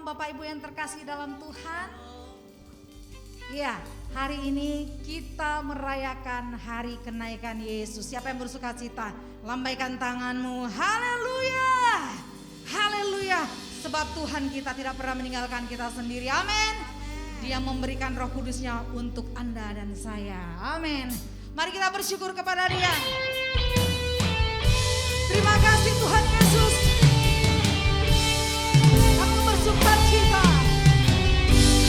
Shalom Bapak Ibu yang terkasih dalam Tuhan. Ya, hari ini kita merayakan hari kenaikan Yesus. Siapa yang bersuka cita? Lambaikan tanganmu. Haleluya. Haleluya. Sebab Tuhan kita tidak pernah meninggalkan kita sendiri. Amin. Dia memberikan Roh Kudusnya untuk Anda dan saya. Amin. Mari kita bersyukur kepada Dia. Terima kasih Tuhan Yesus. Aku bersuka cita.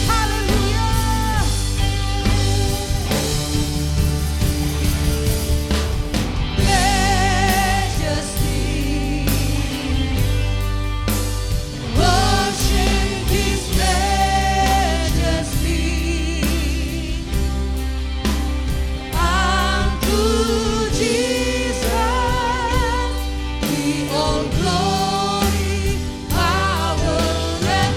Haleluya. Majesty, worship His majesty. Unto Jesus be all glory, power and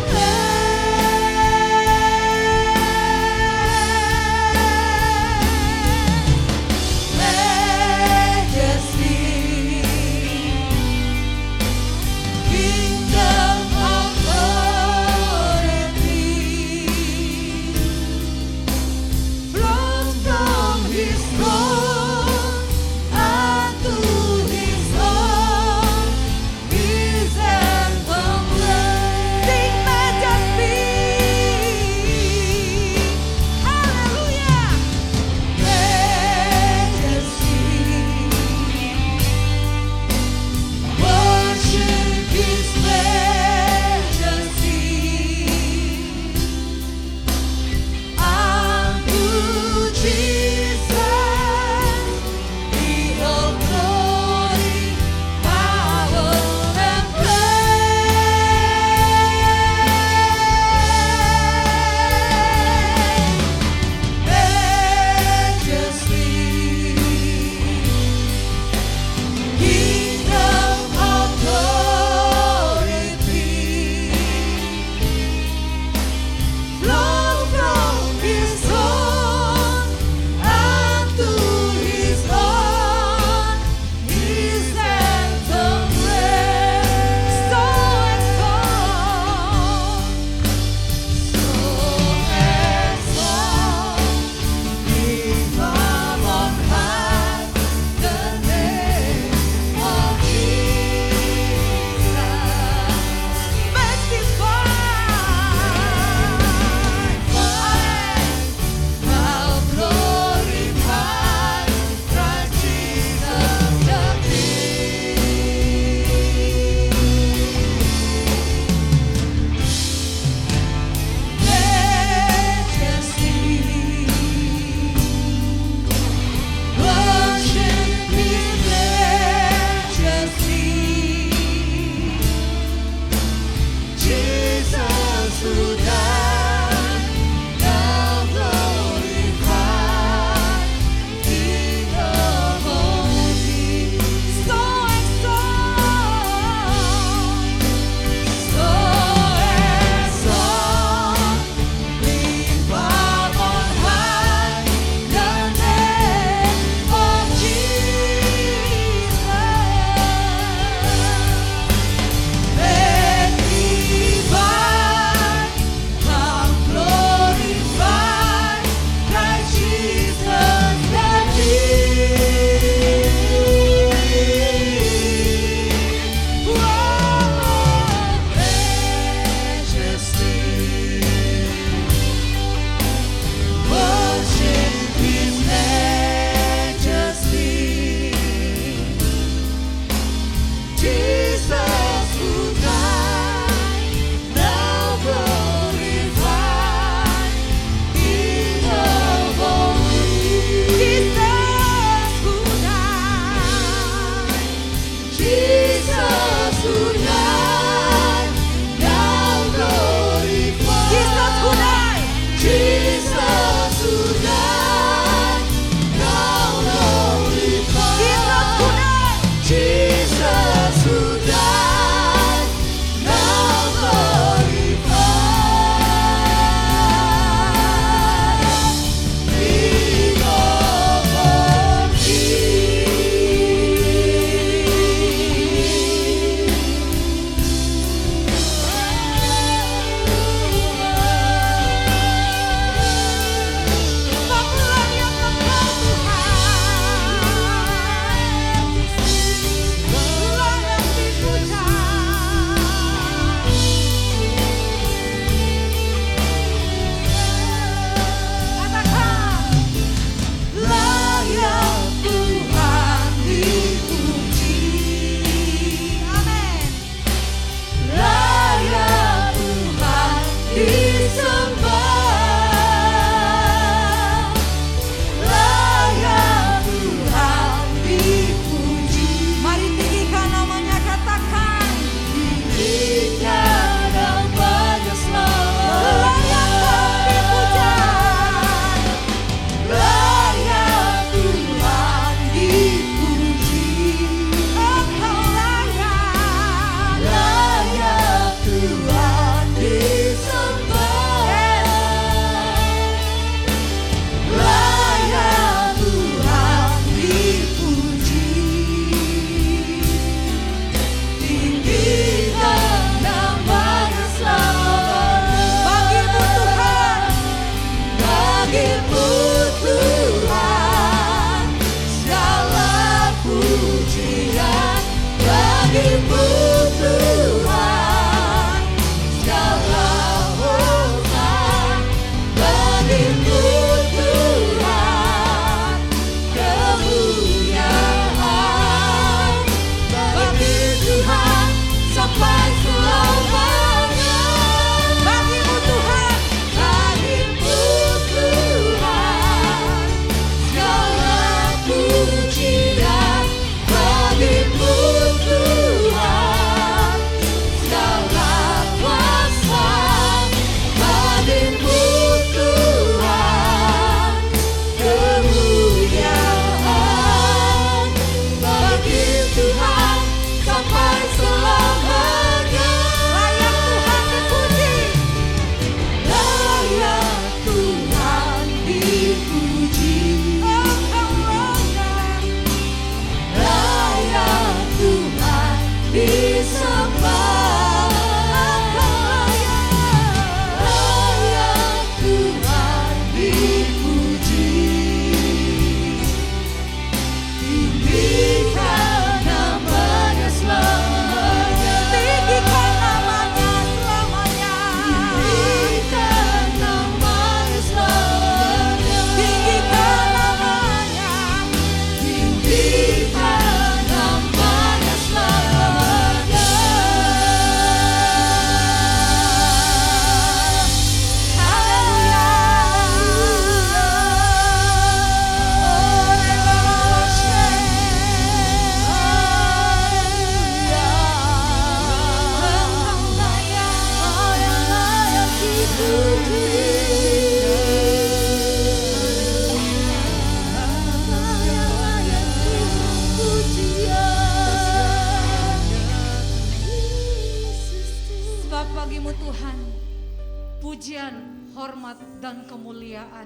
hormat dan kemuliaan.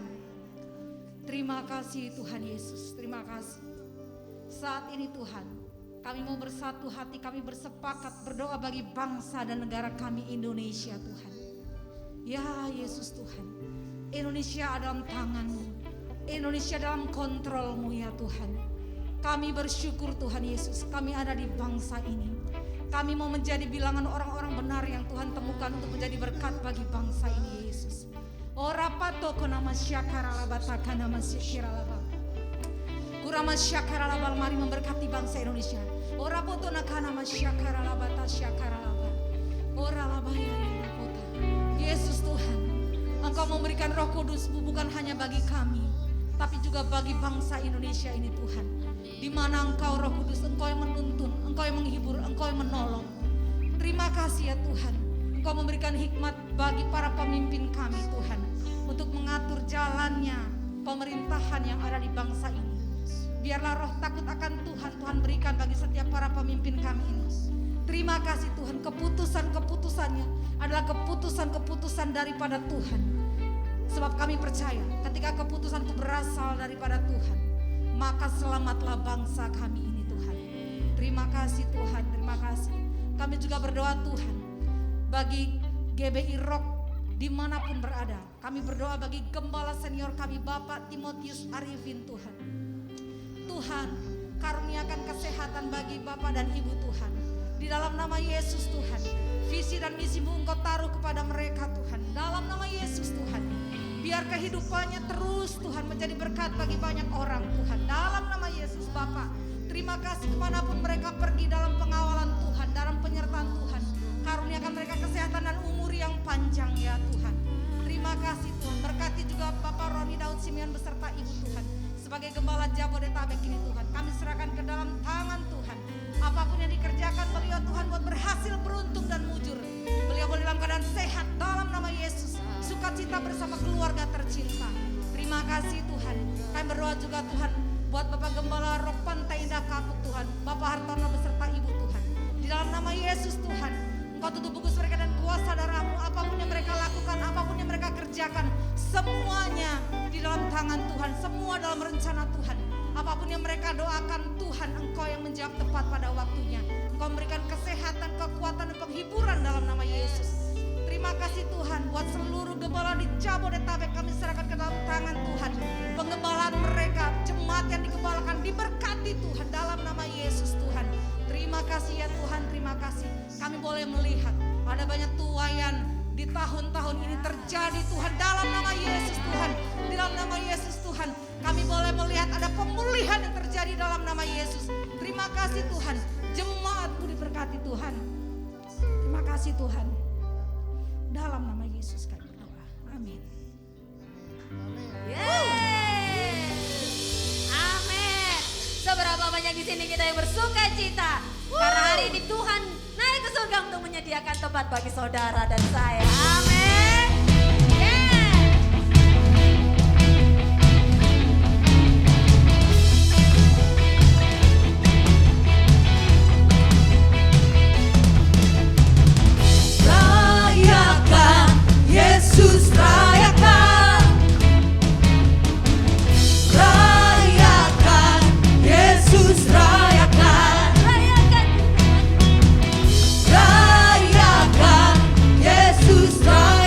Terima kasih Tuhan Yesus, terima kasih. Saat ini Tuhan, kami mau bersatu hati, kami bersepakat berdoa bagi bangsa dan negara kami Indonesia Tuhan. Ya Yesus Tuhan, Indonesia dalam tangan-Mu, Indonesia dalam kontrol-Mu ya Tuhan. Kami bersyukur Tuhan Yesus, kami ada di bangsa ini. Kami mau menjadi bilangan orang-orang benar yang Tuhan temukan untuk menjadi berkat bagi bangsa ini Yesus. Ora patoko nama syakara labataka nama syakira labal. Kurama syakara labal, mari memberkati bangsa Indonesia. Ora poto nakana masyakara labata syakara labal. Ora labaya ya kota. Yesus Tuhan, Engkau memberikan Roh Kudus-Mu bukan hanya bagi kami, tapi juga bagi bangsa Indonesia ini Tuhan. Di mana Engkau Roh Kudus, Engkau yang menuntun, Engkau yang menghibur, Engkau yang menolong. Terima kasih ya Tuhan, Engkau memberikan hikmat bagi para pemimpin kami Tuhan, untuk mengatur jalannya pemerintahan yang ada di bangsa ini. Biarlah roh takut akan Tuhan, Tuhan berikan bagi setiap para pemimpin kami ini. Terima kasih Tuhan, keputusan-keputusannya adalah keputusan-keputusan daripada Tuhan. Sebab kami percaya ketika keputusan itu berasal daripada Tuhan, maka selamatlah bangsa kami ini Tuhan. Terima kasih Tuhan, terima kasih. Kami juga berdoa Tuhan bagi GBI Rock dimanapun berada. Kami berdoa bagi gembala senior kami Bapak Timotius Arifin Tuhan. Tuhan, karuniakan kesehatan bagi Bapak dan Ibu Tuhan. Di dalam nama Yesus Tuhan, visi dan misi-Mu Engkau taruh kepada mereka Tuhan. Dalam nama Yesus Tuhan, biar kehidupannya terus Tuhan menjadi berkat bagi banyak orang Tuhan. Dalam nama Yesus Bapak, terima kasih kemanapun mereka pergi dalam pengawalan Tuhan, dalam penyertaan Tuhan. Karuniakan mereka kesehatan dan umur yang panjang ya Tuhan. Terima kasih Tuhan, berkati juga Bapak Roni Daud Simeon beserta Ibu Tuhan. Sebagai gembala Jabodetabek ini Tuhan, kami serahkan ke dalam tangan Tuhan. Apapun yang dikerjakan beliau Tuhan buat berhasil, beruntung dan mujur. Beliau boleh dalam keadaan sehat dalam nama Yesus. Sukacita bersama keluarga tercinta. Terima kasih Tuhan. Kami berdoa juga Tuhan buat Bapak Gembala Rock Pantai Indah Kapuk Tuhan, Bapak Hartono beserta Ibu Tuhan. Di dalam nama Yesus Tuhan, Engkau tutup bungkus mereka dan kuasa darah-Mu. Apapun yang mereka lakukan, apapun yang mereka kerjakan, semuanya di dalam tangan Tuhan, semua dalam rencana Tuhan. Apapun yang mereka doakan Tuhan, Engkau yang menjawab tepat pada waktunya. Engkau memberikan kesehatan, kekuatan dan penghiburan dalam nama Yesus. Terima kasih Tuhan buat seluruh gembala di Jabodetabek, kami serahkan ke dalam tangan Tuhan. Penggembalaan mereka, jemaat yang digembalakan diberkati Tuhan dalam nama Yesus Tuhan. Terima kasih ya Tuhan, terima kasih. Kami boleh melihat ada banyak tuaian di tahun-tahun ini terjadi Tuhan dalam nama Yesus Tuhan. Di dalam nama Yesus Tuhan, kami boleh melihat ada pemulihan yang terjadi dalam nama Yesus. Terima kasih Tuhan, jemaat-Mu diberkati Tuhan. Terima kasih Tuhan. Dalam nama Yesus kami berdoa. Amin. Amin. Seberapa banyak di sini kita yang bersuka cita karena hari ini Tuhan naik ke surga untuk menyediakan tempat bagi saudara dan saya. Amin. Rayakan Yesus, rayakan. Rayakan Yesus, rayakan. Rayakan Yesus, rayakan.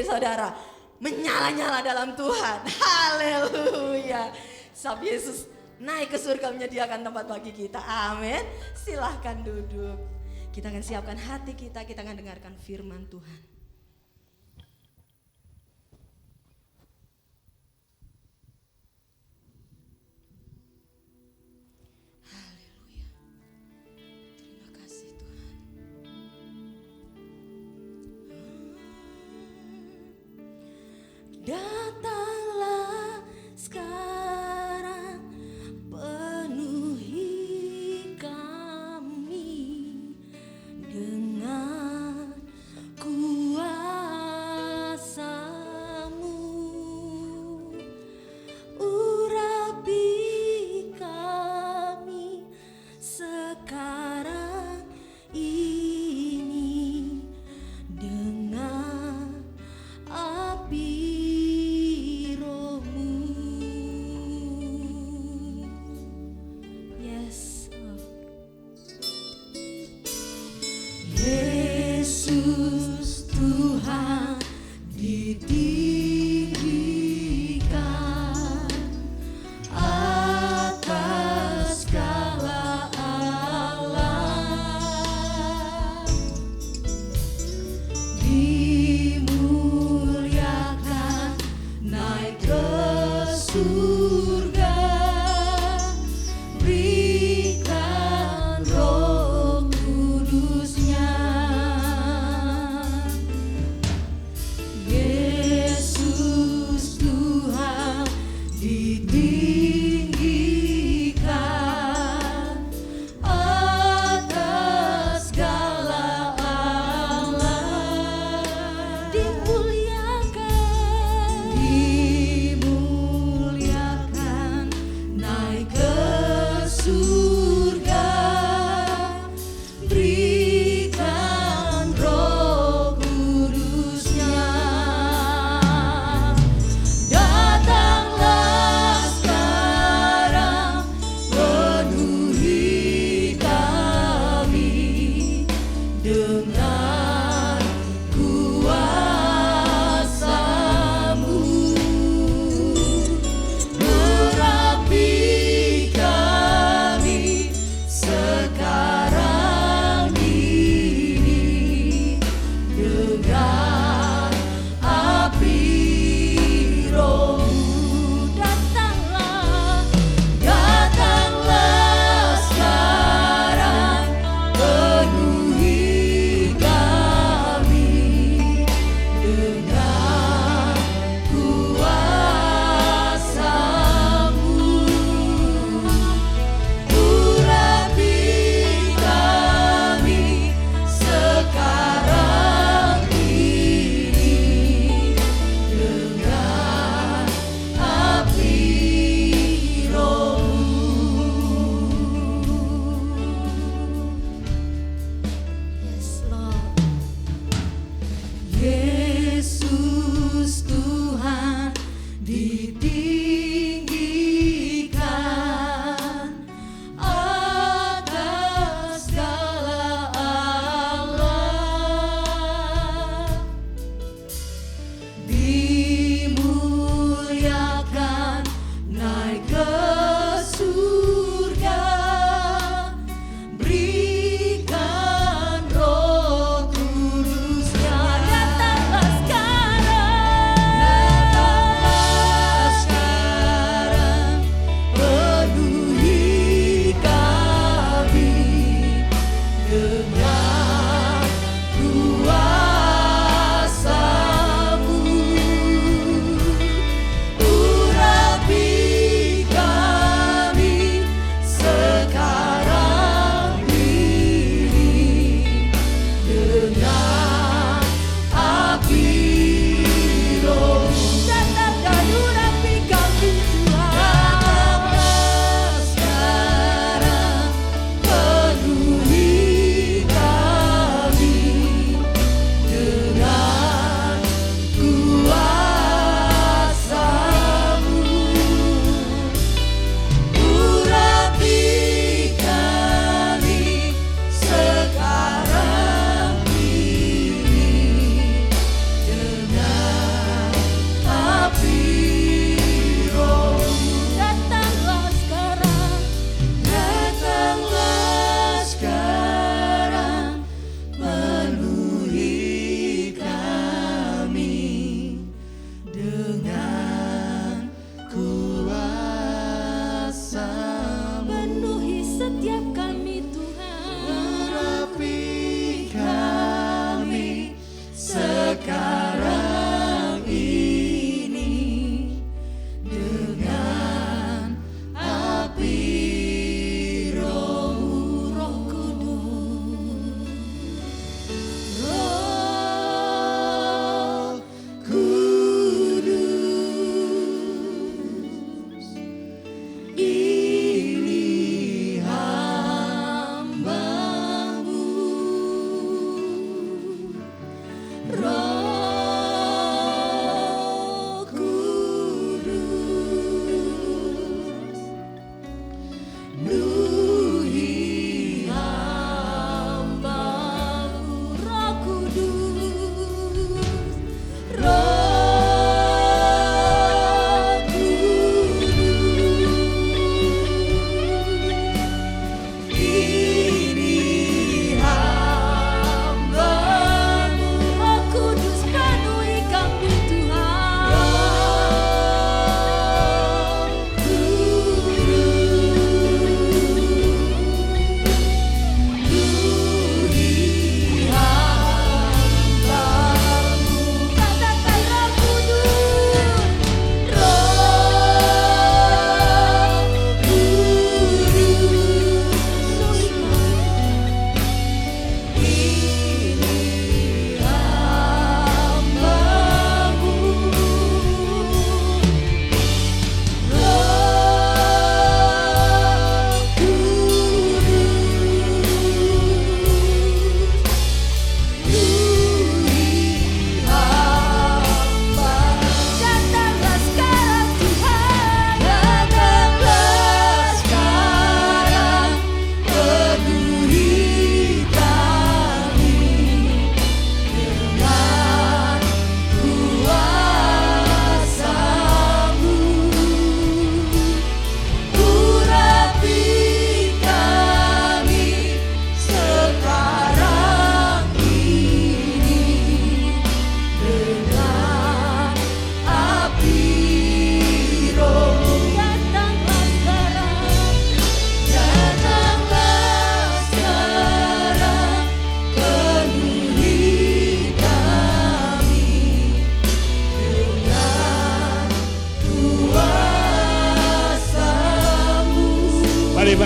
saudara menyala-nyala dalam Tuhan. Haleluya. Sebab Yesus naik ke surga menyediakan tempat bagi kita. Amin. Silahkan duduk. Kita akan siapkan hati kita akan dengarkan firman Tuhan. Datanglah sekarang, penuhi kami dengan kuasa-Mu. Urapi kami sekarang ini dengan api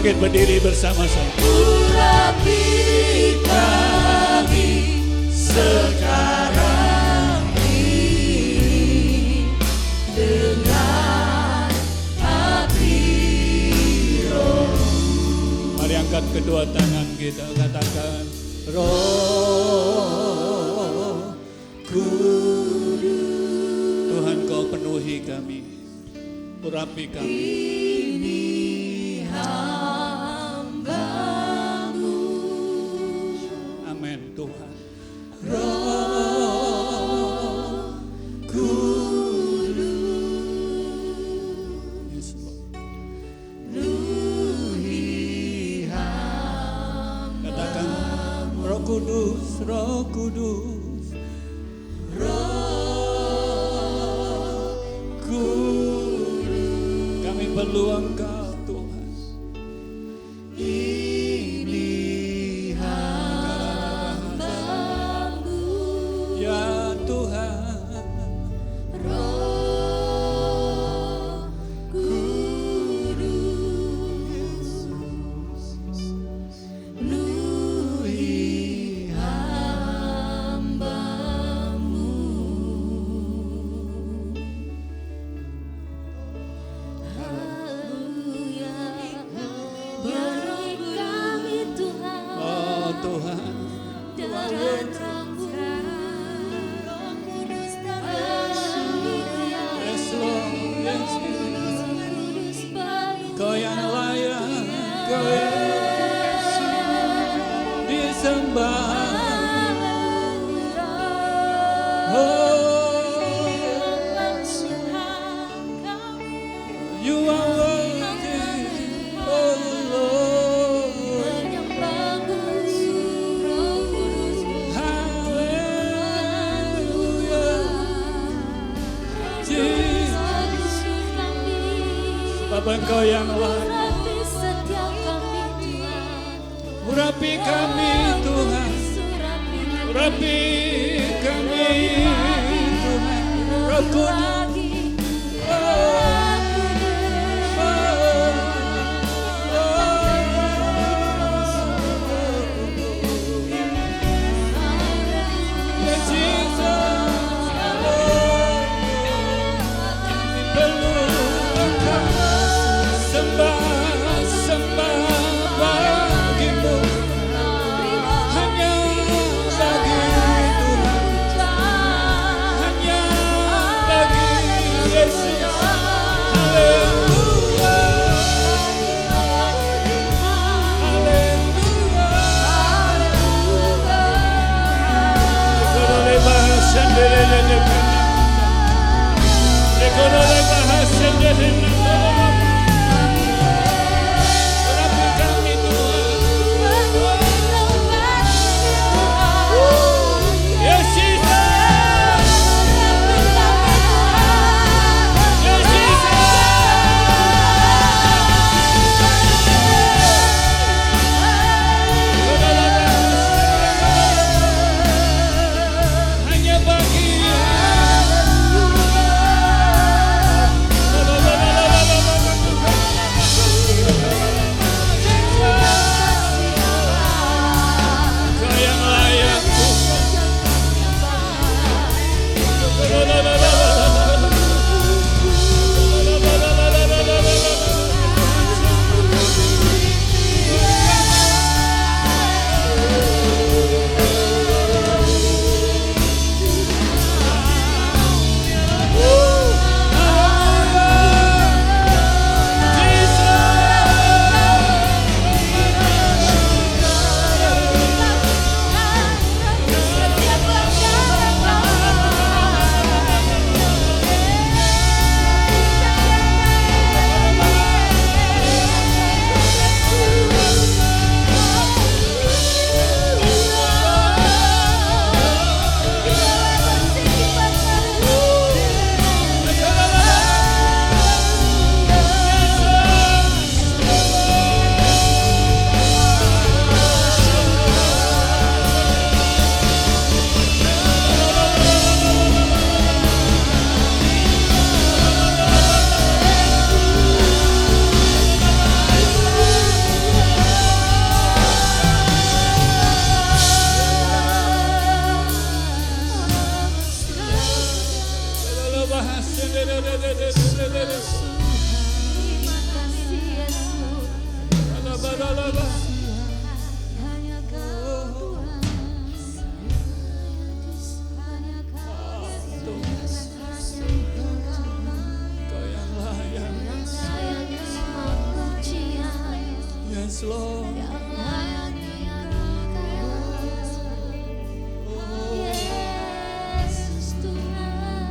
bangkit berdiri bersama-sama. Urapi kami sekarang ini dengan api roh. Mari angkat kedua tangan kita, katakan Roh Kudus. Tuhan, kau penuhi kami, urapi kami. Ini hamba-Mu. Amin Tuhan. Roh Kudus, Yes, Lord. penuhi Katakan Roh Kudus, Roh Kudus, Roh Kudus. kami perlu Engkau Tuhan. Ini hamba-Mu. Ya Tuhan, Roh Kudus, penuhi hamba-Mu. Haleluya. Penuhi kami Tuhan oh Tuhan, dengan Roh Kudus Haleluya. yes Lord, yes Kudus penuhi Kau yang layak, Kau yang disembah. Oh, you are worthy, oh Lord. Hallelujah, Jesus. Bapa Engkau yang layak, urapi kami Tuhan, urapi kami Tuhan, Roh Kudus. Hanya bagi Terima kasih Yesus, hanya Kau Tuhan, hanya Kau Kau yang layak. yang sayangnya semua pujian, Yes, Lord. yang layak diangkat. Yesus Tuhan,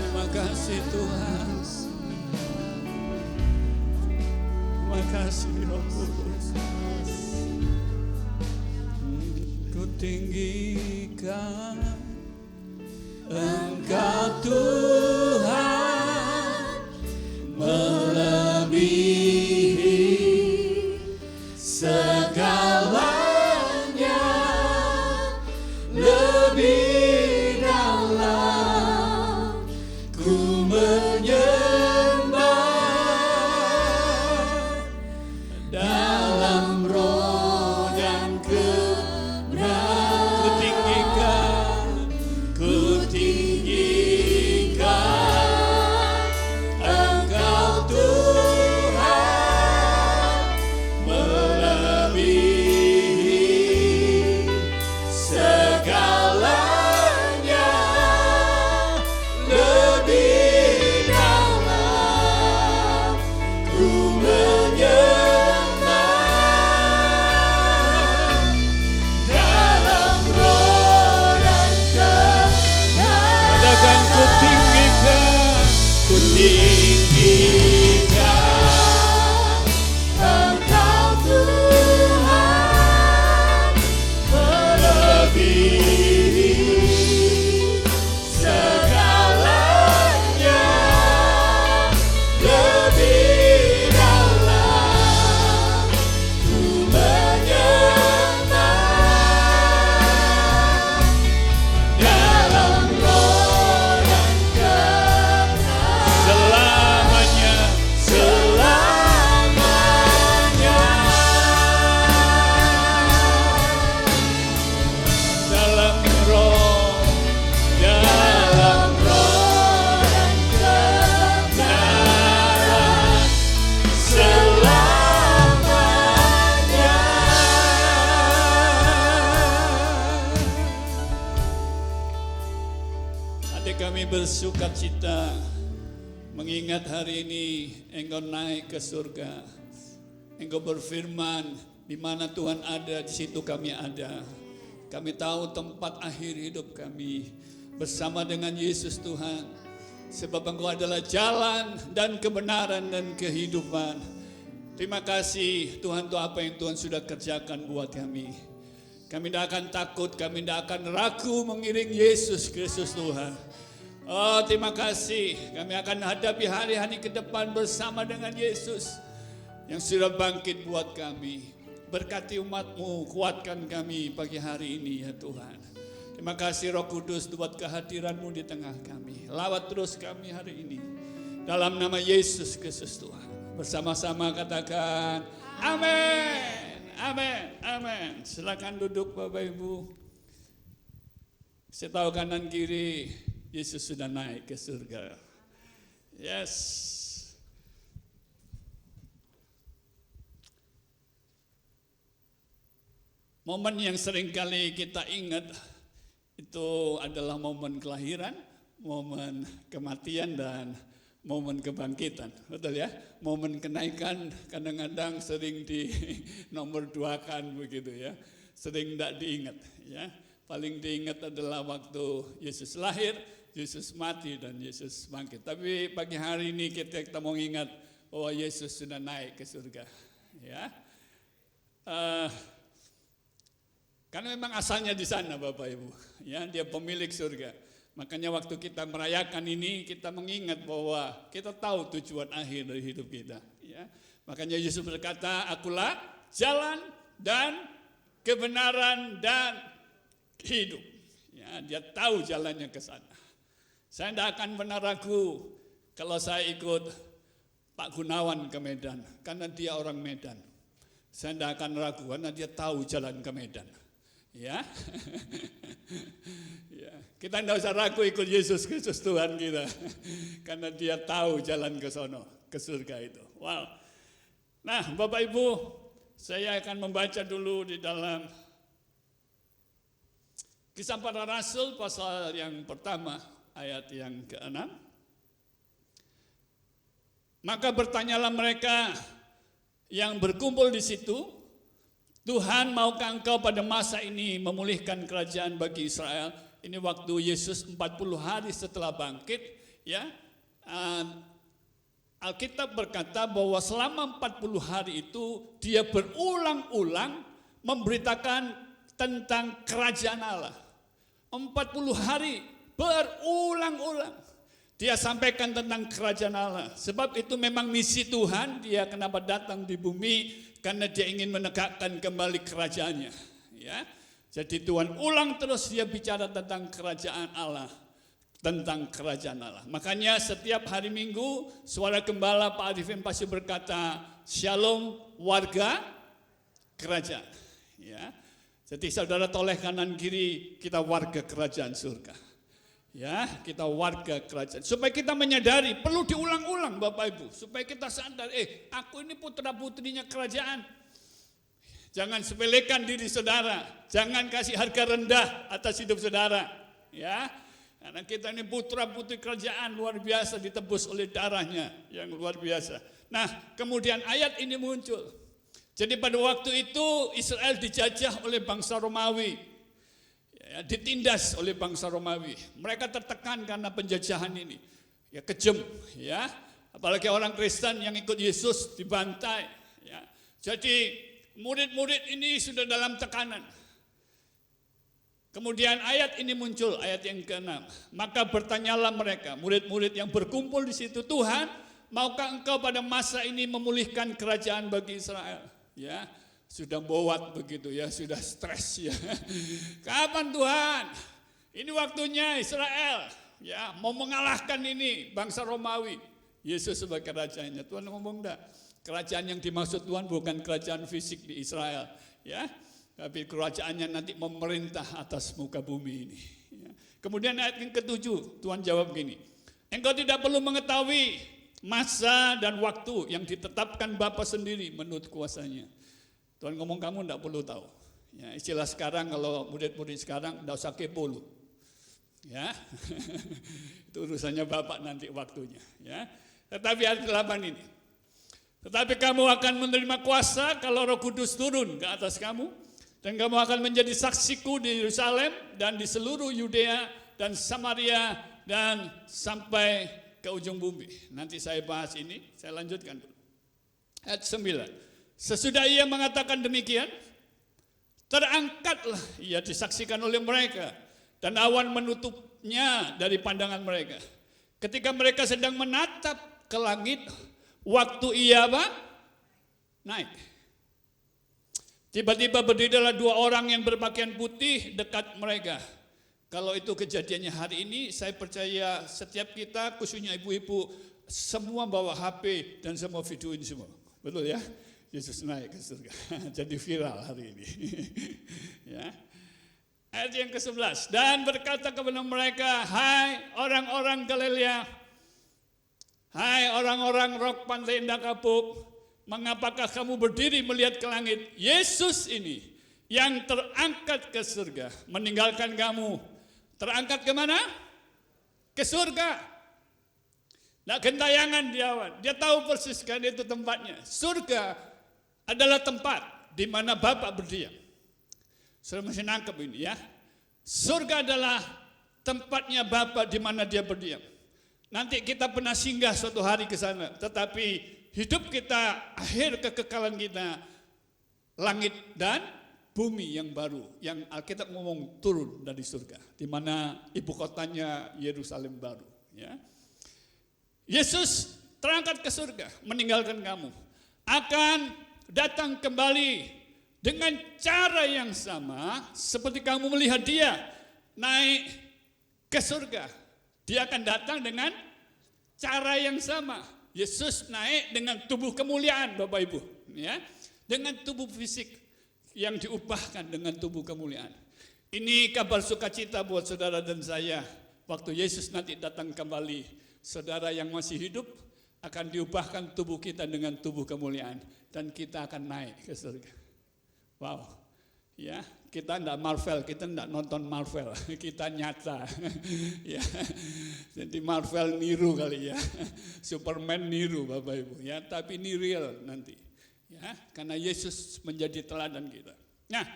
Terima kasih Tuhan. Terima kasih Roh Kudus. Ku tinggikan Engkau Tuhan, melebihi segalanya, lebih dalam ku menyembah dalam roh dan kebenaran. Ku tinggikan Engkau Tuhan, melebihi segalanya, lebih dalam ku menyembah dalam roh dan kebenaran. Katakan ku tinggikan Engkau Tuhan, melebihi segalanya, lebih dalam ku menyembah dalam roh dan kebenaran. Selamanya, selamanya dalam roh dan kebenaran, selamanya. Hati kami bersukacita mengingat hari ini Engkau naik ke surga. Engkau berfirman, di mana Tuhan ada, di situ kami ada. Kami tahu tempat akhir hidup kami bersama dengan Yesus Tuhan. Sebab Engkau adalah jalan dan kebenaran dan kehidupan. Terima kasih Tuhan untuk apa yang Tuhan sudah kerjakan buat kami. Kami tidak akan takut, kami tidak akan ragu mengiring Yesus Kristus Tuhan. Oh, terima kasih. Kami akan hadapi hari-hari ke depan bersama dengan Yesus yang sudah bangkit buat kami. Berkati umat-Mu, kuatkan kami pagi hari ini ya Tuhan. Terima kasih Roh Kudus buat kehadiran-Mu di tengah kami. Lawat terus kami hari ini. Dalam nama Yesus Kristus Tuhan. Bersama-sama katakan amin, amin, amin. Silakan duduk Bapak Ibu. Saya tahu kanan kiri Yesus sudah naik ke surga. Yes. Momen yang seringkali kita ingat itu adalah momen kelahiran, momen kematian, dan momen kebangkitan. Betul ya? Momen kenaikan kadang-kadang sering di nomor 2-kan begitu ya. Sering tidak diingat ya. Paling diingat adalah waktu Yesus lahir, Yesus mati, dan Yesus bangkit. Tapi pagi hari ini kita mau ingat bahwa Yesus sudah naik ke surga. Ya, karena memang asalnya di sana Bapak Ibu. Ya, Dia pemilik surga. Makanya waktu kita merayakan ini kita mengingat bahwa kita tahu tujuan akhir dari hidup kita. Ya, makanya Yesus berkata, "Akulah jalan dan kebenaran dan hidup." Ya, Dia tahu jalannya ke sana. Saya tidak akan pernah ragu kalau saya ikut Pak Gunawan ke Medan, karena dia orang Medan. Saya tidak akan ragu karena dia tahu jalan ke Medan. Ya. Ya, kita tidak usah ragu ikut Yesus Kristus Tuhan kita. Karena dia tahu jalan ke sono, ke surga itu. Wow. Nah, Bapak Ibu, saya akan membaca dulu di dalam Kisah Para Rasul pasal yang pertama, ayat yang ke-6. Maka bertanyalah mereka yang berkumpul di situ, Tuhan, maukah engkau pada masa ini memulihkan kerajaan bagi Israel? Ini waktu Yesus 40 hari setelah bangkit, ya. Alkitab berkata bahwa selama 40 hari itu dia berulang-ulang memberitakan tentang kerajaan Allah. 40 hari berulang-ulang dia sampaikan tentang kerajaan Allah. Sebab itu memang misi Tuhan, dia kenapa datang di bumi, karena dia ingin menegakkan kembali kerajaannya, ya. Jadi Tuhan ulang terus dia bicara tentang kerajaan Allah, tentang kerajaan Allah. Makanya setiap hari Minggu suara gembala Pak Arifin pasti berkata, Shalom warga kerajaan, ya. Jadi saudara toleh kanan kiri, kita warga kerajaan surga. Ya, kita warga kerajaan. Supaya kita menyadari, perlu diulang-ulang Bapak Ibu. Supaya kita sadar, aku ini putra putrinya kerajaan. Jangan sepelekan diri saudara. Jangan kasih harga rendah atas hidup saudara. Ya, karena kita ini putra putri kerajaan luar biasa, ditebus oleh darahnya yang luar biasa. Nah, kemudian ayat ini muncul. Jadi pada waktu itu Israel dijajah oleh bangsa Romawi. Ya, ditindas oleh bangsa Romawi. Mereka tertekan karena penjajahan ini. Ya, kejam, ya. Apalagi orang Kristen yang ikut Yesus dibantai, ya. Jadi murid-murid ini sudah dalam tekanan. Kemudian ayat ini muncul, ayat yang ke-6. Maka bertanyalah mereka, murid-murid yang berkumpul di situ, Tuhan, maukah engkau pada masa ini memulihkan kerajaan bagi Israel? Ya. Sudah bowat begitu ya, sudah stres ya. Kapan Tuhan? Ini waktunya Israel ya mau mengalahkan ini bangsa Romawi. Yesus sebagai rajanya. Tuhan ngomong enggak? Kerajaan yang dimaksud Tuhan bukan kerajaan fisik di Israel, ya. Tapi kerajaannya nanti memerintah atas muka bumi ini. Ya. Kemudian ayat yang ke-7, Tuhan jawab gini. Engkau tidak perlu mengetahui masa dan waktu yang ditetapkan Bapa sendiri menurut kuasanya. Tuhan ngomong kamu tidak perlu tahu. Ya, istilah sekarang kalau murid-murid sekarang tidak usah kepo lu. Ya. Itu urusannya Bapak nanti waktunya, ya. Tetapi ayat 8 ini. Tetapi kamu akan menerima kuasa kalau Roh Kudus turun ke atas kamu, dan kamu akan menjadi saksiku di Yerusalem dan di seluruh Yudea dan Samaria dan sampai ke ujung bumi. Nanti saya bahas ini, saya lanjutkan dulu. Ayat 9. Sesudah ia mengatakan demikian, terangkatlah ia disaksikan oleh mereka, dan awan menutupnya dari pandangan mereka. Ketika mereka sedang menatap ke langit, waktu ia naik. Tiba-tiba berdirilah 2 orang yang berpakaian putih dekat mereka. Kalau itu kejadiannya hari ini, saya percaya setiap kita, khususnya ibu-ibu, semua bawa HP dan semua videoin semua. Betul ya? Yesus naik ke surga. Jadi viral hari ini. Ya. Ayat yang ke-11. Dan berkata kepada mereka, hai orang-orang Galilea, hai orang-orang Rok Pantai Indah Kapuk, mengapakah kamu berdiri melihat ke langit? Yesus ini yang terangkat ke surga, meninggalkan kamu. Terangkat kemana? Ke surga. Nah, gentayangan di awan. Dia tahu persis kan itu tempatnya. Surga adalah tempat di mana Bapa berdiam. Saudara masih nangkep ini ya. Surga adalah tempatnya Bapa di mana dia berdiam. Nanti kita pernah singgah suatu hari ke sana, tetapi hidup kita, akhir kekekalan kita, langit dan bumi yang baru, yang Alkitab ngomong turun dari surga, di mana ibu kotanya Yerusalem baru. Ya. Yesus terangkat ke surga, meninggalkan kamu, akan datang kembali dengan cara yang sama seperti kamu melihat dia naik ke surga. Dia akan datang dengan cara yang sama. Yesus naik dengan tubuh kemuliaan, Bapak Ibu, ya. Dengan tubuh fisik yang diubahkan dengan tubuh kemuliaan. Ini kabar sukacita buat saudara dan saya. Waktu Yesus nanti datang kembali, saudara yang masih hidup akan diubahkan tubuh kita dengan tubuh kemuliaan. Dan kita akan naik ke surga. Wow. Ya, kita enggak Marvel, kita enggak nonton Marvel, kita nyata. Ya. Jadi Marvel niru kali ya. Superman niru Bapak Ibu ya, tapi ini real nanti. Ya, karena Yesus menjadi teladan kita. Nah,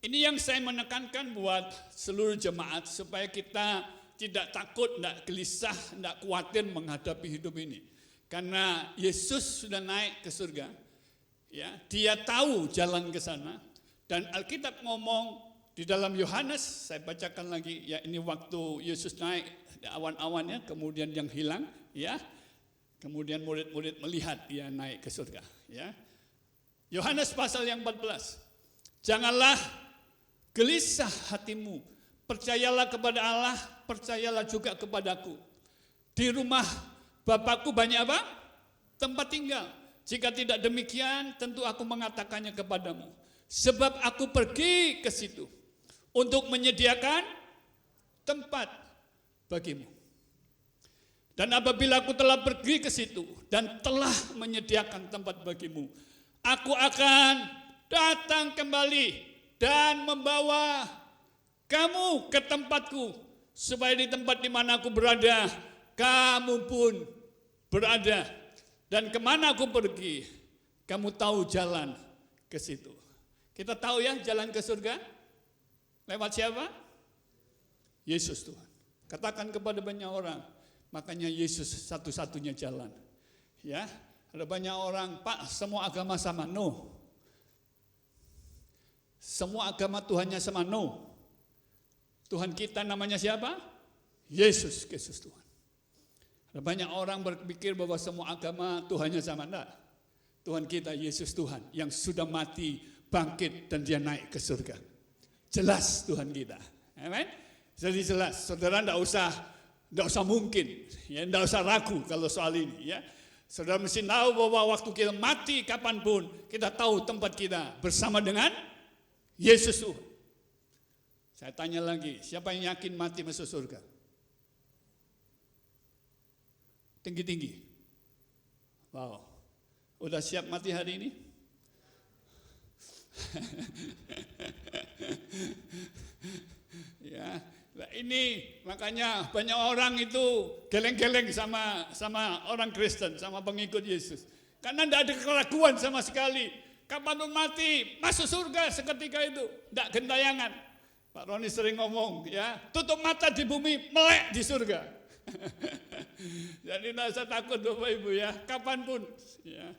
ini yang saya menekankan buat seluruh jemaat supaya kita tidak takut, tidak gelisah, tidak khawatir menghadapi hidup ini. Karena Yesus sudah naik ke surga. Ya, dia tahu jalan ke sana. Dan Alkitab ngomong di dalam Yohanes, saya bacakan lagi ya, ini waktu Yesus naik awan-awannya, kemudian yang hilang, ya, kemudian murid-murid melihat dia naik ke surga, ya. Yohanes pasal yang 14, janganlah gelisah hatimu, percayalah kepada Allah, percayalah juga kepadaku. Di rumah Bapakku banyak apa? Tempat tinggal. Jika tidak demikian, tentu aku mengatakannya kepadamu. Sebab aku pergi ke situ untuk menyediakan tempat bagimu. Dan apabila aku telah pergi ke situ dan telah menyediakan tempat bagimu, aku akan datang kembali dan membawa kamu ke tempatku, supaya di tempat di mana aku berada, kamu pun berada. Dan kemana aku pergi, kamu tahu jalan ke situ. Kita tahu ya jalan ke surga lewat siapa? Yesus Tuhan. Katakan kepada banyak orang, makanya Yesus satu-satunya jalan. Ya, ada banyak orang, Pak, semua agama sama, no. Semua agama Tuhannya sama, no. Tuhan kita namanya siapa? Yesus Kristus Tuhan. Ada banyak orang berpikir bahwa semua agama Tuhannya sama, enggak. Tuhan kita Yesus Tuhan yang sudah mati, bangkit dan dia naik ke surga. Jelas Tuhan kita. Amin. Jadi jelas, saudara enggak usah mungkin, ya enggak usah ragu kalau soal ini, ya. Saudara mesti tahu bahwa waktu kita mati kapanpun, kita tahu tempat kita bersama dengan Yesus Tuhan. Saya tanya lagi, siapa yang yakin mati masuk surga? Tinggi-tinggi. Wow. Udah siap mati hari ini? Ya, nah ini makanya banyak orang itu geleng-geleng sama orang Kristen, sama pengikut Yesus. Karena tidak ada keraguan sama sekali. Kapan pun mati, masuk surga seketika itu, tidak gentayangan. Pak Roni sering ngomong, ya, tutup mata di bumi, melek di surga. Jadi tidak usah takut Bapak Ibu ya, kapanpun. Ya.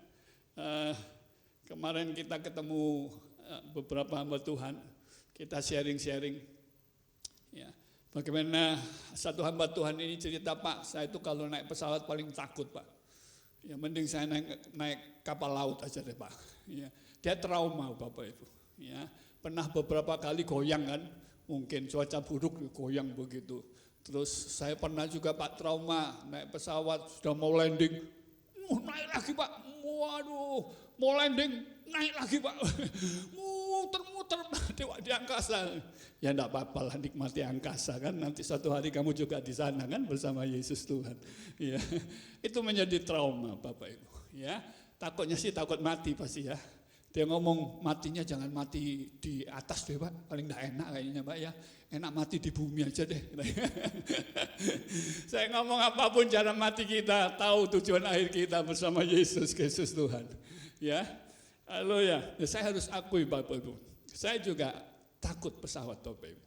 Kemarin kita ketemu beberapa hamba Tuhan, kita sharing-sharing. Ya, bagaimana satu hamba Tuhan ini cerita, Pak, saya itu kalau naik pesawat paling takut, Pak. Ya mending saya naik kapal laut aja deh, Pak. Ya, dia trauma Bapak Ibu. Ya, pernah beberapa kali goyang kan, mungkin cuaca buruk goyang begitu. Terus saya pernah juga Pak trauma naik pesawat sudah mau landing, naik lagi Pak. Waduh, mau landing, naik lagi Pak. Muter-muter di angkasa. Ya enggak apa-apa lah, nikmati angkasa kan. Nanti suatu hari kamu juga di sana kan bersama Yesus Tuhan. Ya, itu menjadi trauma Bapak Ibu. Ya, takutnya sih takut mati pasti ya. Dia ngomong matinya jangan mati di atas deh Pak, paling enggak enak kayaknya Pak ya. Enak mati di bumi aja deh. Saya ngomong apapun cara mati kita, tahu tujuan akhir kita bersama Yesus Kristus Tuhan. Ya, haleluya. Ya, saya harus akui Bapak Ibu, saya juga takut pesawat Bapak Ibu.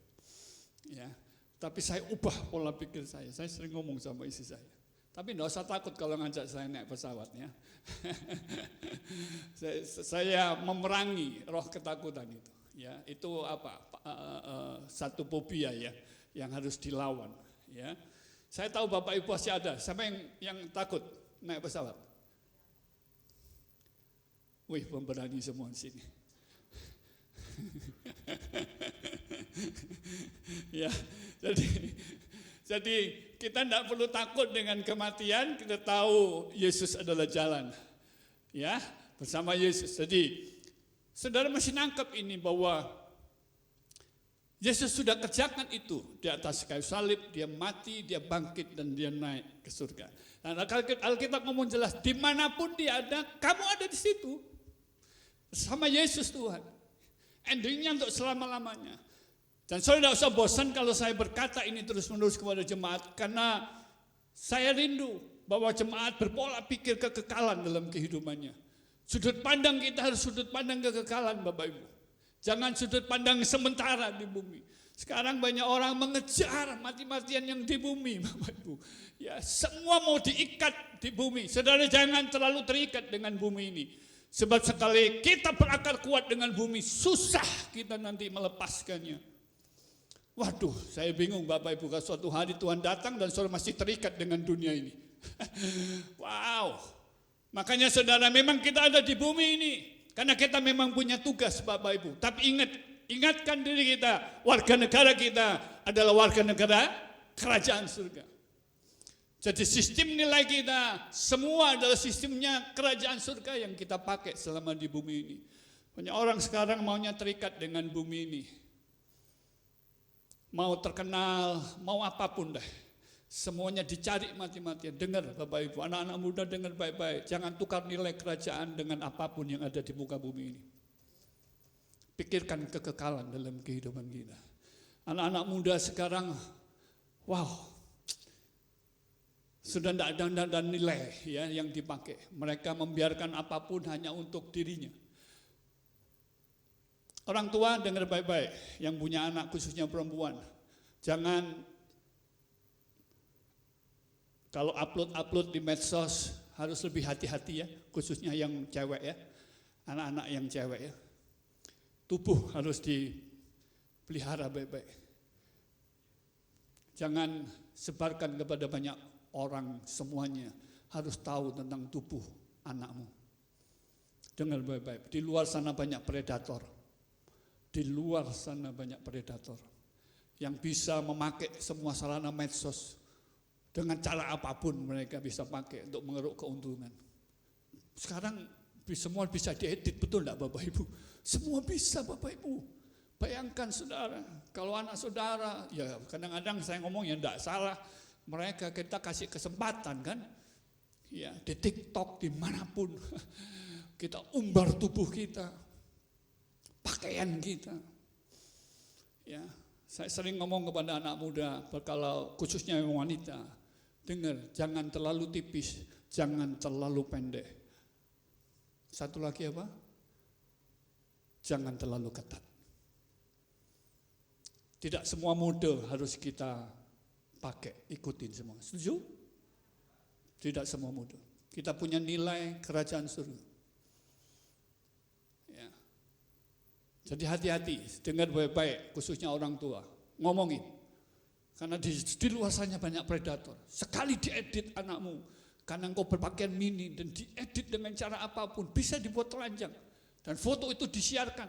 Ya, tapi saya ubah pola pikir saya. Saya sering ngomong sama istri saya. Tapi enggak usah takut kalau ngajak saya naik pesawat ya. Saya memerangi roh ketakutan itu. Ya, itu apa? Satu fobia ya yang harus dilawan. Ya, saya tahu Bapak Ibu pasti ada. Siapa yang takut naik pesawat? Wih, pemberani semua di sini. Ya, jadi kita tidak perlu takut dengan kematian. Kita tahu Yesus adalah jalan. Ya, bersama Yesus. Jadi saudara mesti nangkep ini bahwa Yesus sudah kerjakan itu di atas kayu salib, dia mati, dia bangkit, dan dia naik ke surga. Nah, Alkitab ngomong jelas, dimanapun dia ada, kamu ada di situ. Sama Yesus Tuhan. Endingnya untuk selama-lamanya. Dan saudara tidak usah bosan kalau saya berkata ini terus-menerus kepada jemaat, karena saya rindu bahwa jemaat berpola pikir kekekalan dalam kehidupannya. Sudut pandang kita harus sudut pandang kekekalan, Bapak Ibu. Jangan sudut pandang sementara di bumi. Sekarang banyak orang mengejar mati-matian yang di bumi, Bapak Ibu. Ya, semua mau diikat di bumi. Saudara jangan terlalu terikat dengan bumi ini. Sebab sekali kita berakar kuat dengan bumi, susah kita nanti melepaskannya. Waduh, saya bingung Bapak Ibu, kalau suatu hari Tuhan datang dan saudara masih terikat dengan dunia ini. Wow. Makanya saudara, memang kita ada di bumi ini. Karena kita memang punya tugas Bapak Ibu. Tapi ingatkan diri kita, warga negara kita adalah warga negara kerajaan surga. Jadi sistem nilai kita semua adalah sistemnya kerajaan surga yang kita pakai selama di bumi ini. Banyak orang sekarang maunya terikat dengan bumi ini. Mau terkenal, mau apapun dah. Semuanya dicari mati-matian. Dengar Bapak Ibu, anak-anak muda dengar baik-baik. Jangan tukar nilai kerajaan dengan apapun yang ada di muka bumi ini. Pikirkan kekekalan dalam kehidupan kita. Anak-anak muda sekarang, wow, sudah tidak ada nilai ya yang dipakai. Mereka membiarkan apapun hanya untuk dirinya. Orang tua dengar baik-baik, yang punya anak khususnya perempuan. Jangan kalau upload di medsos harus lebih hati-hati ya, khususnya yang cewek ya, anak-anak yang cewek ya. Tubuh harus dipelihara baik-baik. Jangan sebarkan kepada banyak orang semuanya, harus tahu tentang tubuh anakmu. Dengar baik-baik, di luar sana banyak predator. Di luar sana banyak predator yang bisa memakai semua sarana medsos. Dengan cara apapun mereka bisa pakai untuk mengeruk keuntungan. Sekarang semua bisa diedit, betul enggak Bapak Ibu? Semua bisa Bapak Ibu. Bayangkan saudara, kalau anak saudara, ya kadang-kadang saya ngomong ya enggak salah. Mereka kita kasih kesempatan kan. Ya di TikTok dimanapun. Kita umbar tubuh kita. Pakaian kita. Ya, saya sering ngomong kepada anak muda, kalau khususnya yang wanita. Dengar, jangan terlalu tipis, jangan terlalu pendek. Satu lagi apa? Jangan terlalu ketat. Tidak semua mode harus kita pakai, ikutin semua. Setuju? Tidak semua mode. Kita punya nilai kerajaan surga. Ya. Jadi hati-hati, dengar baik-baik, khususnya orang tua. Ngomongin. Karena di luar sana banyak predator. Sekali diedit anakmu, karena engkau berpakaian mini dan diedit dengan cara apapun, bisa dibuat telanjang. Dan foto itu disiarkan,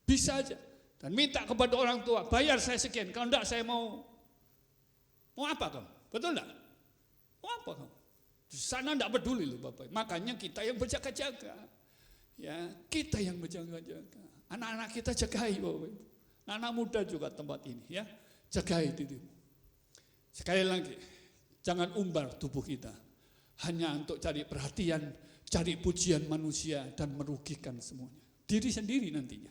bisa aja. Dan minta kepada orang tua, bayar saya sekian, kalau enggak saya mau apa kamu? Betul enggak? Mau apa kamu? Di sana enggak peduli loh Bapak. Makanya kita yang berjaga-jaga. Ya, kita yang berjaga-jaga. Anak-anak kita jagai Bapak. Anak muda juga tempat ini ya. Jagai dirimu. Sekali lagi, jangan umbar tubuh kita hanya untuk cari perhatian, cari pujian manusia dan merugikan semuanya. Diri sendiri nantinya.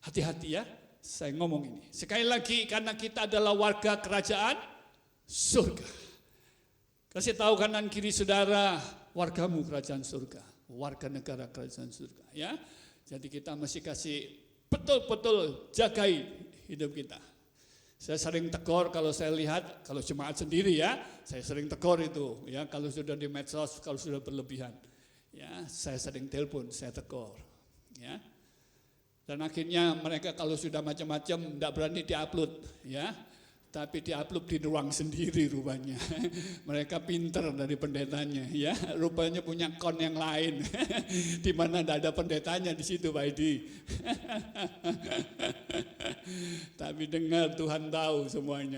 Hati-hati ya, saya ngomong ini. Sekali lagi, karena kita adalah warga kerajaan surga. Kasih tahu kanan kiri saudara, wargamu kerajaan surga, warga negara kerajaan surga. Ya, jadi kita mesti kasih betul-betul jagai hidup kita. Saya sering tegur kalau saya lihat, kalau jemaat sendiri ya, saya sering tegur itu ya, kalau sudah di medsos, kalau sudah berlebihan. Ya, saya sering telepon, saya tegur. Ya. Dan akhirnya mereka kalau sudah macam-macam tidak berani diupload ya. Tapi diupload di ruang sendiri rupanya. Mereka pinter dari pendetanya ya, rupanya punya kon yang lain. Di mana tidak ada pendetanya di situ Pak Edi. Tapi dengar Tuhan tahu semuanya.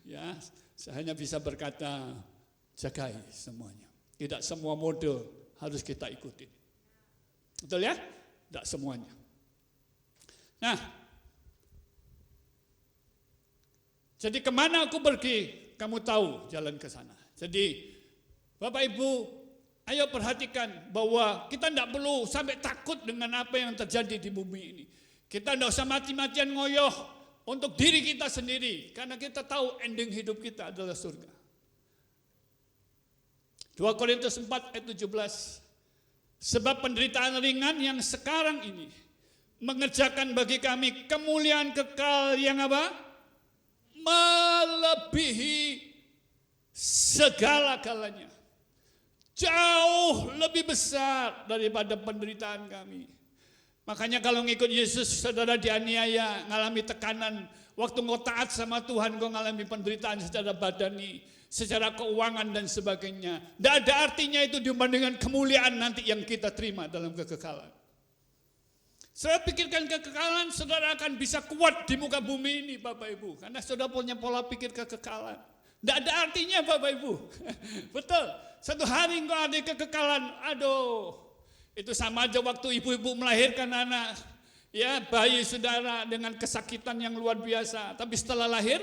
Ya, saya hanya bisa berkata jagai semuanya. Tidak semua mode harus kita ikutin. Betul ya? Tidak semuanya. Nah, Jadi kemana aku pergi, kamu tahu jalan ke sana. Jadi Bapak Ibu, ayo perhatikan bahwa kita tidak perlu sampai takut dengan apa yang terjadi di bumi ini. Kita tidak usah mati-matian ngoyoh untuk diri kita sendiri, karena kita tahu ending hidup kita adalah surga. 2 Korintus 4 ayat 17. Sebab penderitaan ringan yang sekarang ini mengerjakan bagi kami kemuliaan kekal yang apa? Melebihi segala-galanya. Jauh lebih besar daripada penderitaan kami. Makanya kalau ngikut Yesus, saudara dianiaya, ngalami tekanan. Waktu engkau taat sama Tuhan, engkau ngalami penderitaan secara badani, secara keuangan dan sebagainya. Tidak ada artinya itu dibandingkan kemuliaan nanti yang kita terima dalam kekekalan. Saya pikirkan kekekalan, saudara akan bisa kuat di muka bumi ini Bapak Ibu. Karena saudara punya pola pikir kekekalan. Tidak ada artinya Bapak Ibu. Betul, satu hari engkau ada kekekalan, aduh. Itu sama aja waktu ibu-ibu melahirkan anak. Ya, bayi saudara dengan kesakitan yang luar biasa. Tapi setelah lahir,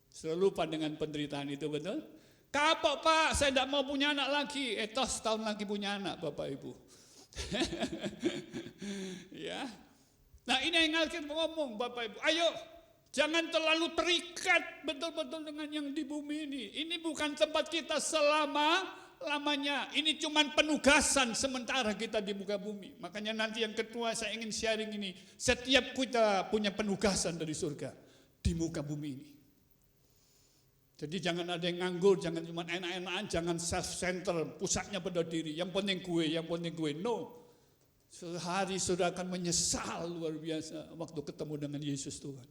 sudah lupa dengan penderitaan itu, betul? Kapok Pak, saya tidak mau punya anak lagi. Toh setahun lagi punya anak Bapak Ibu. Ya. Nah ini yang Alkitab ngomong Bapak Ibu, ayo jangan terlalu terikat betul-betul dengan yang di bumi ini. Ini bukan tempat kita selama-lamanya. Ini cuman penugasan sementara kita di muka bumi. Makanya nanti yang kedua saya ingin sharing ini. Setiap kita punya penugasan dari surga di muka bumi ini. Jadi jangan ada yang nganggur, jangan cuma enak-enakan, jangan self-center, pusatnya pada diri, yang penting gue, no. Sehari sudah akan menyesal luar biasa waktu ketemu dengan Yesus Tuhan.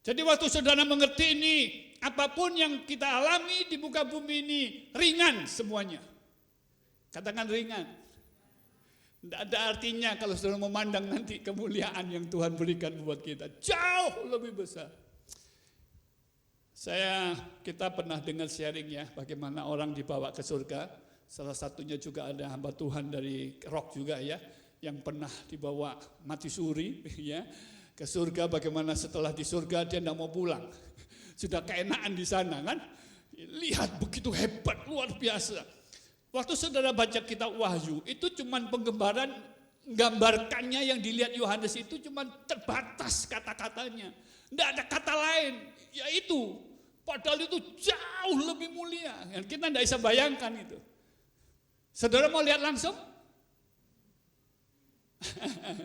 Jadi waktu saudara mengerti ini, apapun yang kita alami di muka bumi ini, ringan semuanya. Katakan ringan. Tidak ada artinya kalau saudara memandang nanti kemuliaan yang Tuhan berikan buat kita. Jauh lebih besar. Kita pernah dengar sharing ya, bagaimana orang dibawa ke surga. Salah satunya juga ada hamba Tuhan dari Rock juga ya, yang pernah dibawa mati suri ya ke surga. Bagaimana setelah di surga dia tidak mau pulang, sudah keenaan di sana kan. Lihat begitu hebat, luar biasa. Waktu saudara baca kitab Wahyu, itu cuman penggambaran, gambarkannya yang dilihat Yohanes itu cuman terbatas kata-katanya. Tidak ada kata lain, yaitu padahal itu jauh lebih mulia. Kita tidak bisa bayangkan itu. Saudara mau lihat langsung?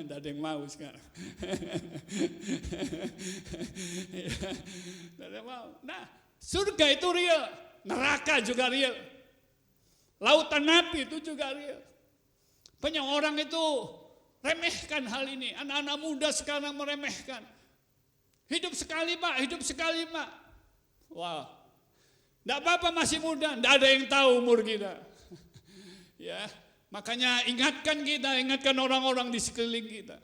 Tidak ada yang mau sekarang. Tidak ada yang mau. Nah, surga itu real, neraka juga real, lautan api itu juga real. Banyak orang itu remehkan hal ini. Anak-anak muda sekarang meremehkan. Hidup sekali Pak, hidup sekali Pak. Wah, tidak apa-apa masih muda, tidak ada yang tahu umur kita. Ya, makanya ingatkan orang-orang di sekeliling kita.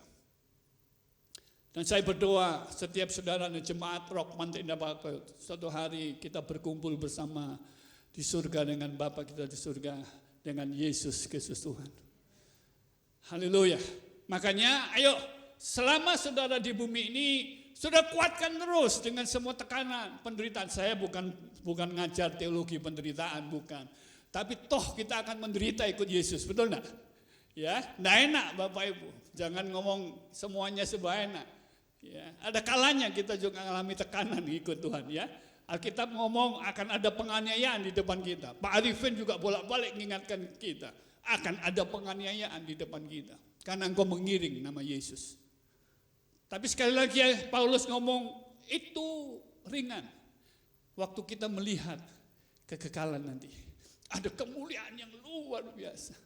Dan saya berdoa setiap saudara di jemaat Rock Mantai Indah Bakal, suatu hari kita berkumpul bersama di surga dengan Bapa kita di surga, dengan Yesus Kristus Tuhan. Haleluya. Makanya ayo, selama saudara di bumi ini, sudah kuatkan terus dengan semua tekanan, penderitaan. Saya bukan ngajar teologi penderitaan, bukan. Tapi toh kita akan menderita ikut Yesus, betul enggak? Ya, enggak enak Bapak Ibu. Jangan ngomong semuanya serba enak. Ya, ada kalanya kita juga mengalami tekanan ikut Tuhan ya. Alkitab ngomong akan ada penganiayaan di depan kita. Pak Arifin juga bolak-balik mengingatkan kita, akan ada penganiayaan di depan kita karena engkau mengiring nama Yesus. Tapi sekali lagi ya, Paulus ngomong itu ringan. Waktu kita melihat kekekalan nanti, ada kemuliaan yang luar biasa.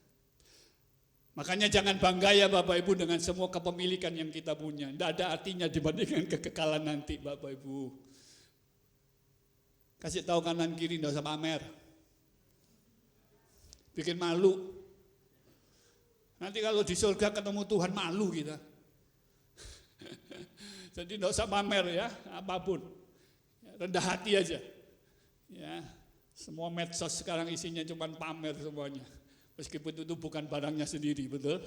Makanya jangan bangga ya Bapak Ibu dengan semua kepemilikan yang kita punya. Tidak ada artinya dibandingkan kekekalan nanti Bapak Ibu. Kasih tahu kanan kiri, tidak usah pamer. Bikin malu. Nanti kalau di surga ketemu Tuhan malu kita. Jadi tidak usah pamer ya, apapun. Rendah hati aja. Ya, semua medsos sekarang isinya cuma pamer semuanya. Meskipun itu bukan barangnya sendiri, betul?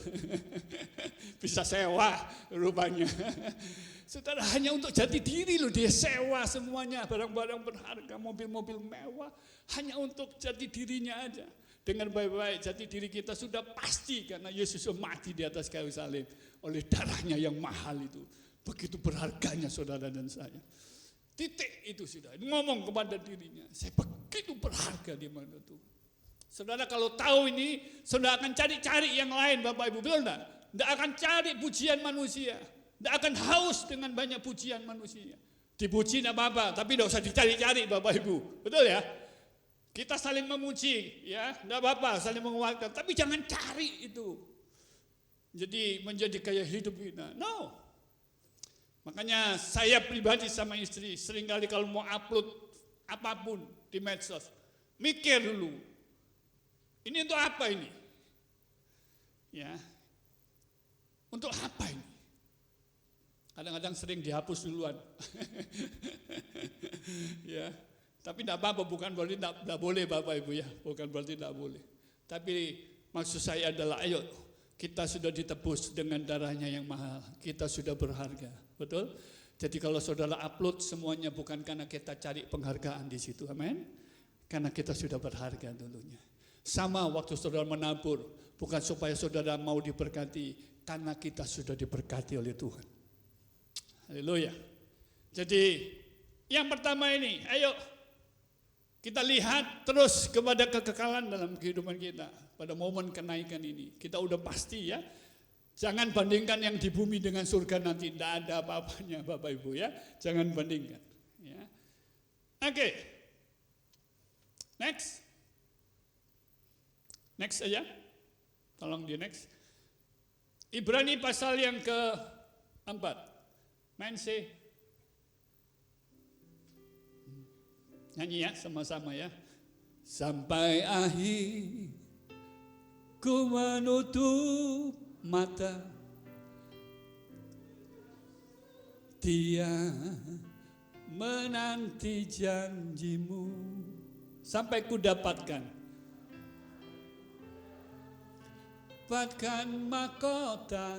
Bisa sewa rupanya. Saudara, hanya untuk jati diri loh dia sewa semuanya, barang-barang berharga, mobil-mobil mewah, hanya untuk jati dirinya aja. Dengan baik-baik, jati diri kita sudah pasti karena Yesus mati di atas kayu salib oleh darahnya yang mahal itu. Begitu berharganya saudara dan saya. Titik itu sudah, ngomong kepada dirinya, saya begitu berharga di mana Tuhan. Saudara kalau tahu ini, saudara akan cari-cari yang lain Bapak Ibu, betul enggak? Tidak akan cari pujian manusia, tidak akan haus dengan banyak pujian manusia. Dipuji tidak apa-apa, tapi tidak usah dicari-cari Bapak Ibu, betul ya? Kita saling memuji, ya, tidak apa-apa, saling menguatkan, tapi jangan cari itu. Jadi menjadi gaya hidup kita, no. Makanya saya pribadi sama istri, seringkali kalau mau upload apapun di medsos, mikir dulu. Ini untuk apa ini? Ya. Untuk apa ini? Kadang-kadang sering dihapus duluan. Ya. Tapi tidak apa-apa, bukan berarti tidak boleh Bapak Ibu ya. Bukan berarti tidak boleh. Tapi maksud saya adalah ayo kita sudah ditebus dengan darahnya yang mahal. Kita sudah berharga. Betul? Jadi kalau saudara upload semuanya bukan karena kita cari penghargaan di situ. Amin. Karena kita sudah berharga dulunya. Sama waktu saudara menabur, bukan supaya saudara mau diberkati, karena kita sudah diberkati oleh Tuhan. Haleluya. Jadi yang pertama ini, ayo kita lihat terus kepada kekekalan dalam kehidupan kita. Pada momen kenaikan ini, kita udah pasti ya. Jangan bandingkan yang di bumi dengan surga nanti, tidak ada apa-apanya Bapak Ibu ya. Jangan bandingkan. Ya. Oke. Next. Next aja, tolong di next. Ibrani pasal yang ke-4. Main sih. Nyanyi ya, sama-sama ya. Sampai akhir ku menutup mata, dia menanti janjimu sampai ku dapatkan mahkota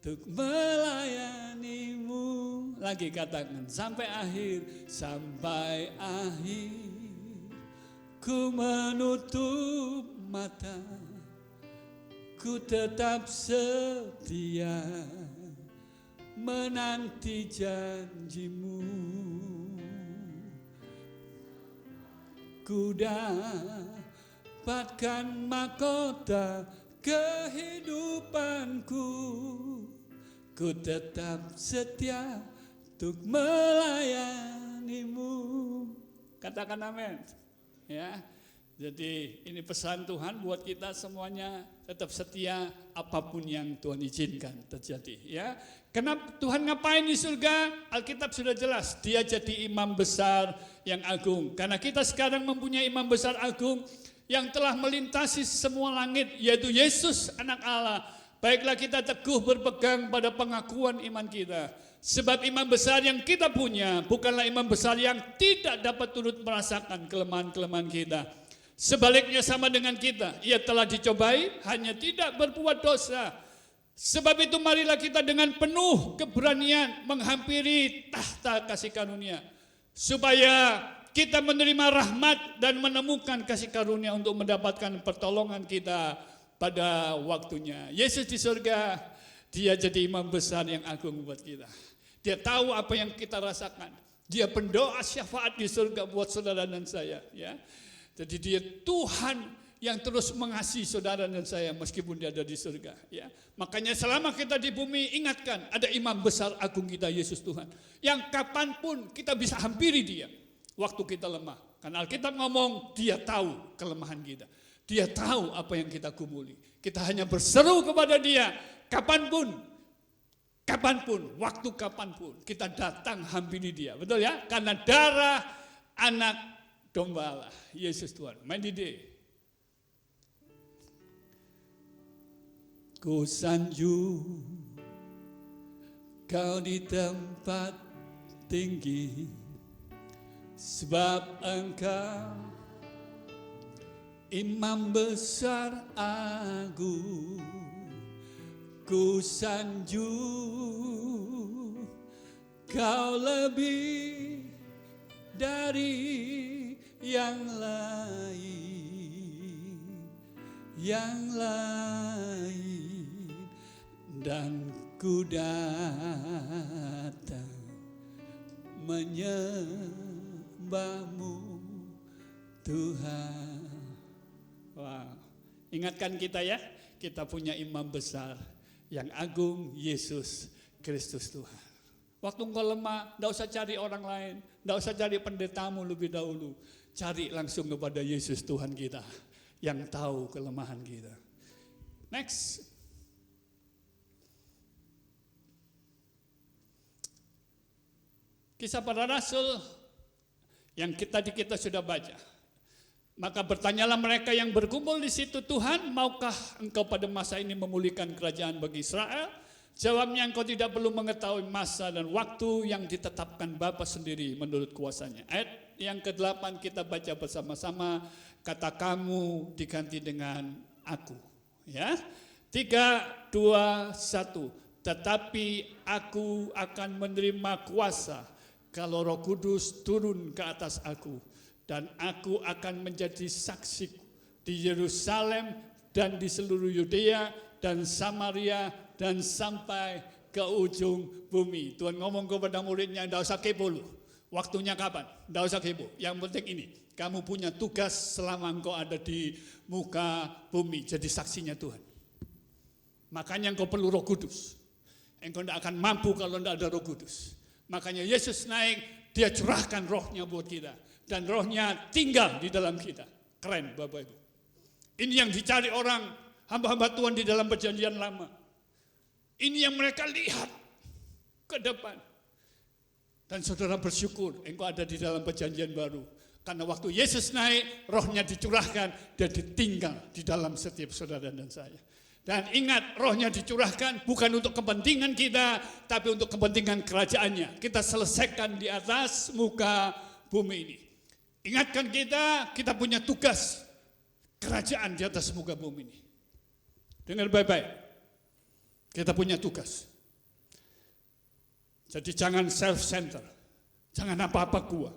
untuk melayanimu. Lagi katakan sampai akhir ku menutup mata, ku tetap setia menanti janjimu. Ku dapatkan mahkota kehidupanku, ku tetap setia untuk melayanimu. Katakan amin. Ya. Jadi ini pesan Tuhan buat kita semuanya, tetap setia apapun yang Tuhan izinkan terjadi. Ya, kenapa Tuhan ngapain di surga? Alkitab sudah jelas, Dia jadi imam besar yang agung. Karena kita sekarang mempunyai imam besar agung yang telah melintasi semua langit, yaitu Yesus Anak Allah. Baiklah kita teguh berpegang pada pengakuan iman kita. Sebab imam besar yang kita punya bukanlah imam besar yang tidak dapat turut merasakan kelemahan-kelemahan kita. Sebaliknya sama dengan kita, ia telah dicobai, hanya tidak berbuat dosa. Sebab itu marilah kita dengan penuh keberanian menghampiri tahta kasih karunia, supaya kita menerima rahmat dan menemukan kasih karunia untuk mendapatkan pertolongan kita pada waktunya. Yesus di surga, Dia jadi imam besar yang agung buat kita. Dia tahu apa yang kita rasakan. Dia pendoa syafaat di surga buat saudara dan saya, ya. Jadi Dia Tuhan yang terus mengasihi saudara dan saya meskipun Dia ada di surga. Ya. Makanya selama kita di bumi, ingatkan ada imam besar agung kita, Yesus Tuhan. Yang kapanpun kita bisa hampiri Dia waktu kita lemah. Karena Alkitab ngomong Dia tahu kelemahan kita. Dia tahu apa yang kita gumuli. Kita hanya berseru kepada Dia kapanpun, waktu kapanpun kita datang hampiri Dia. Betul ya? Karena darah anak domba Allah, Yesus Tuhan. Main di D. Ku sanjung Kau di tempat tinggi, sebab Engkau Imam besar agung, ku sanjung Kau lebih dari yang lain, dan ku datang menyembahmu Tuhan. Wow. Ingatkan kita ya, kita punya imam besar yang agung, Yesus Kristus Tuhan. Waktu engkau lemah, tidak usah cari orang lain, tidak usah cari pendetamu lebih dahulu. Cari langsung kepada Yesus Tuhan kita yang tahu kelemahan kita. Next. Kisah para Rasul yang kita sudah baca. Maka bertanyalah mereka yang berkumpul di situ, Tuhan, maukah engkau pada masa ini memulihkan kerajaan bagi Israel? Jawabnya, engkau tidak perlu mengetahui masa dan waktu yang ditetapkan Bapa sendiri menurut kuasanya. Ayat yang ke-8 kita baca bersama-sama, kata kamu diganti dengan aku. Ya, 3, 2, 1. Tetapi aku akan menerima kuasa kalau Roh Kudus turun ke atas aku, dan aku akan menjadi saksi di Yerusalem dan di seluruh Yudea dan Samaria dan sampai ke ujung bumi. Tuhan ngomong kepada muridnya, tidak usah kepo lu. Waktunya kapan? Tidak usah kepo. Yang penting ini, kamu punya tugas selama engkau ada di muka bumi, jadi saksinya Tuhan. Makanya engkau perlu Roh Kudus. Engkau tidak akan mampu kalau tidak ada Roh Kudus. Makanya Yesus naik, dia curahkan rohnya buat kita. Dan rohnya tinggal di dalam kita. Keren Bapak Ibu. Ini yang dicari orang, hamba-hamba Tuhan di dalam perjanjian lama. Ini yang mereka lihat ke depan. Dan saudara bersyukur engkau ada di dalam perjanjian baru. Karena waktu Yesus naik, rohnya dicurahkan dan ditinggal di dalam setiap saudara dan saya. Dan ingat, rohnya dicurahkan bukan untuk kepentingan kita, tapi untuk kepentingan kerajaannya. Kita selesaikan di atas muka bumi ini. Ingatkan kita punya tugas kerajaan di atas muka bumi ini. Dengar baik-baik. Kita punya tugas. Jadi jangan self-center. Jangan apa-apa gua.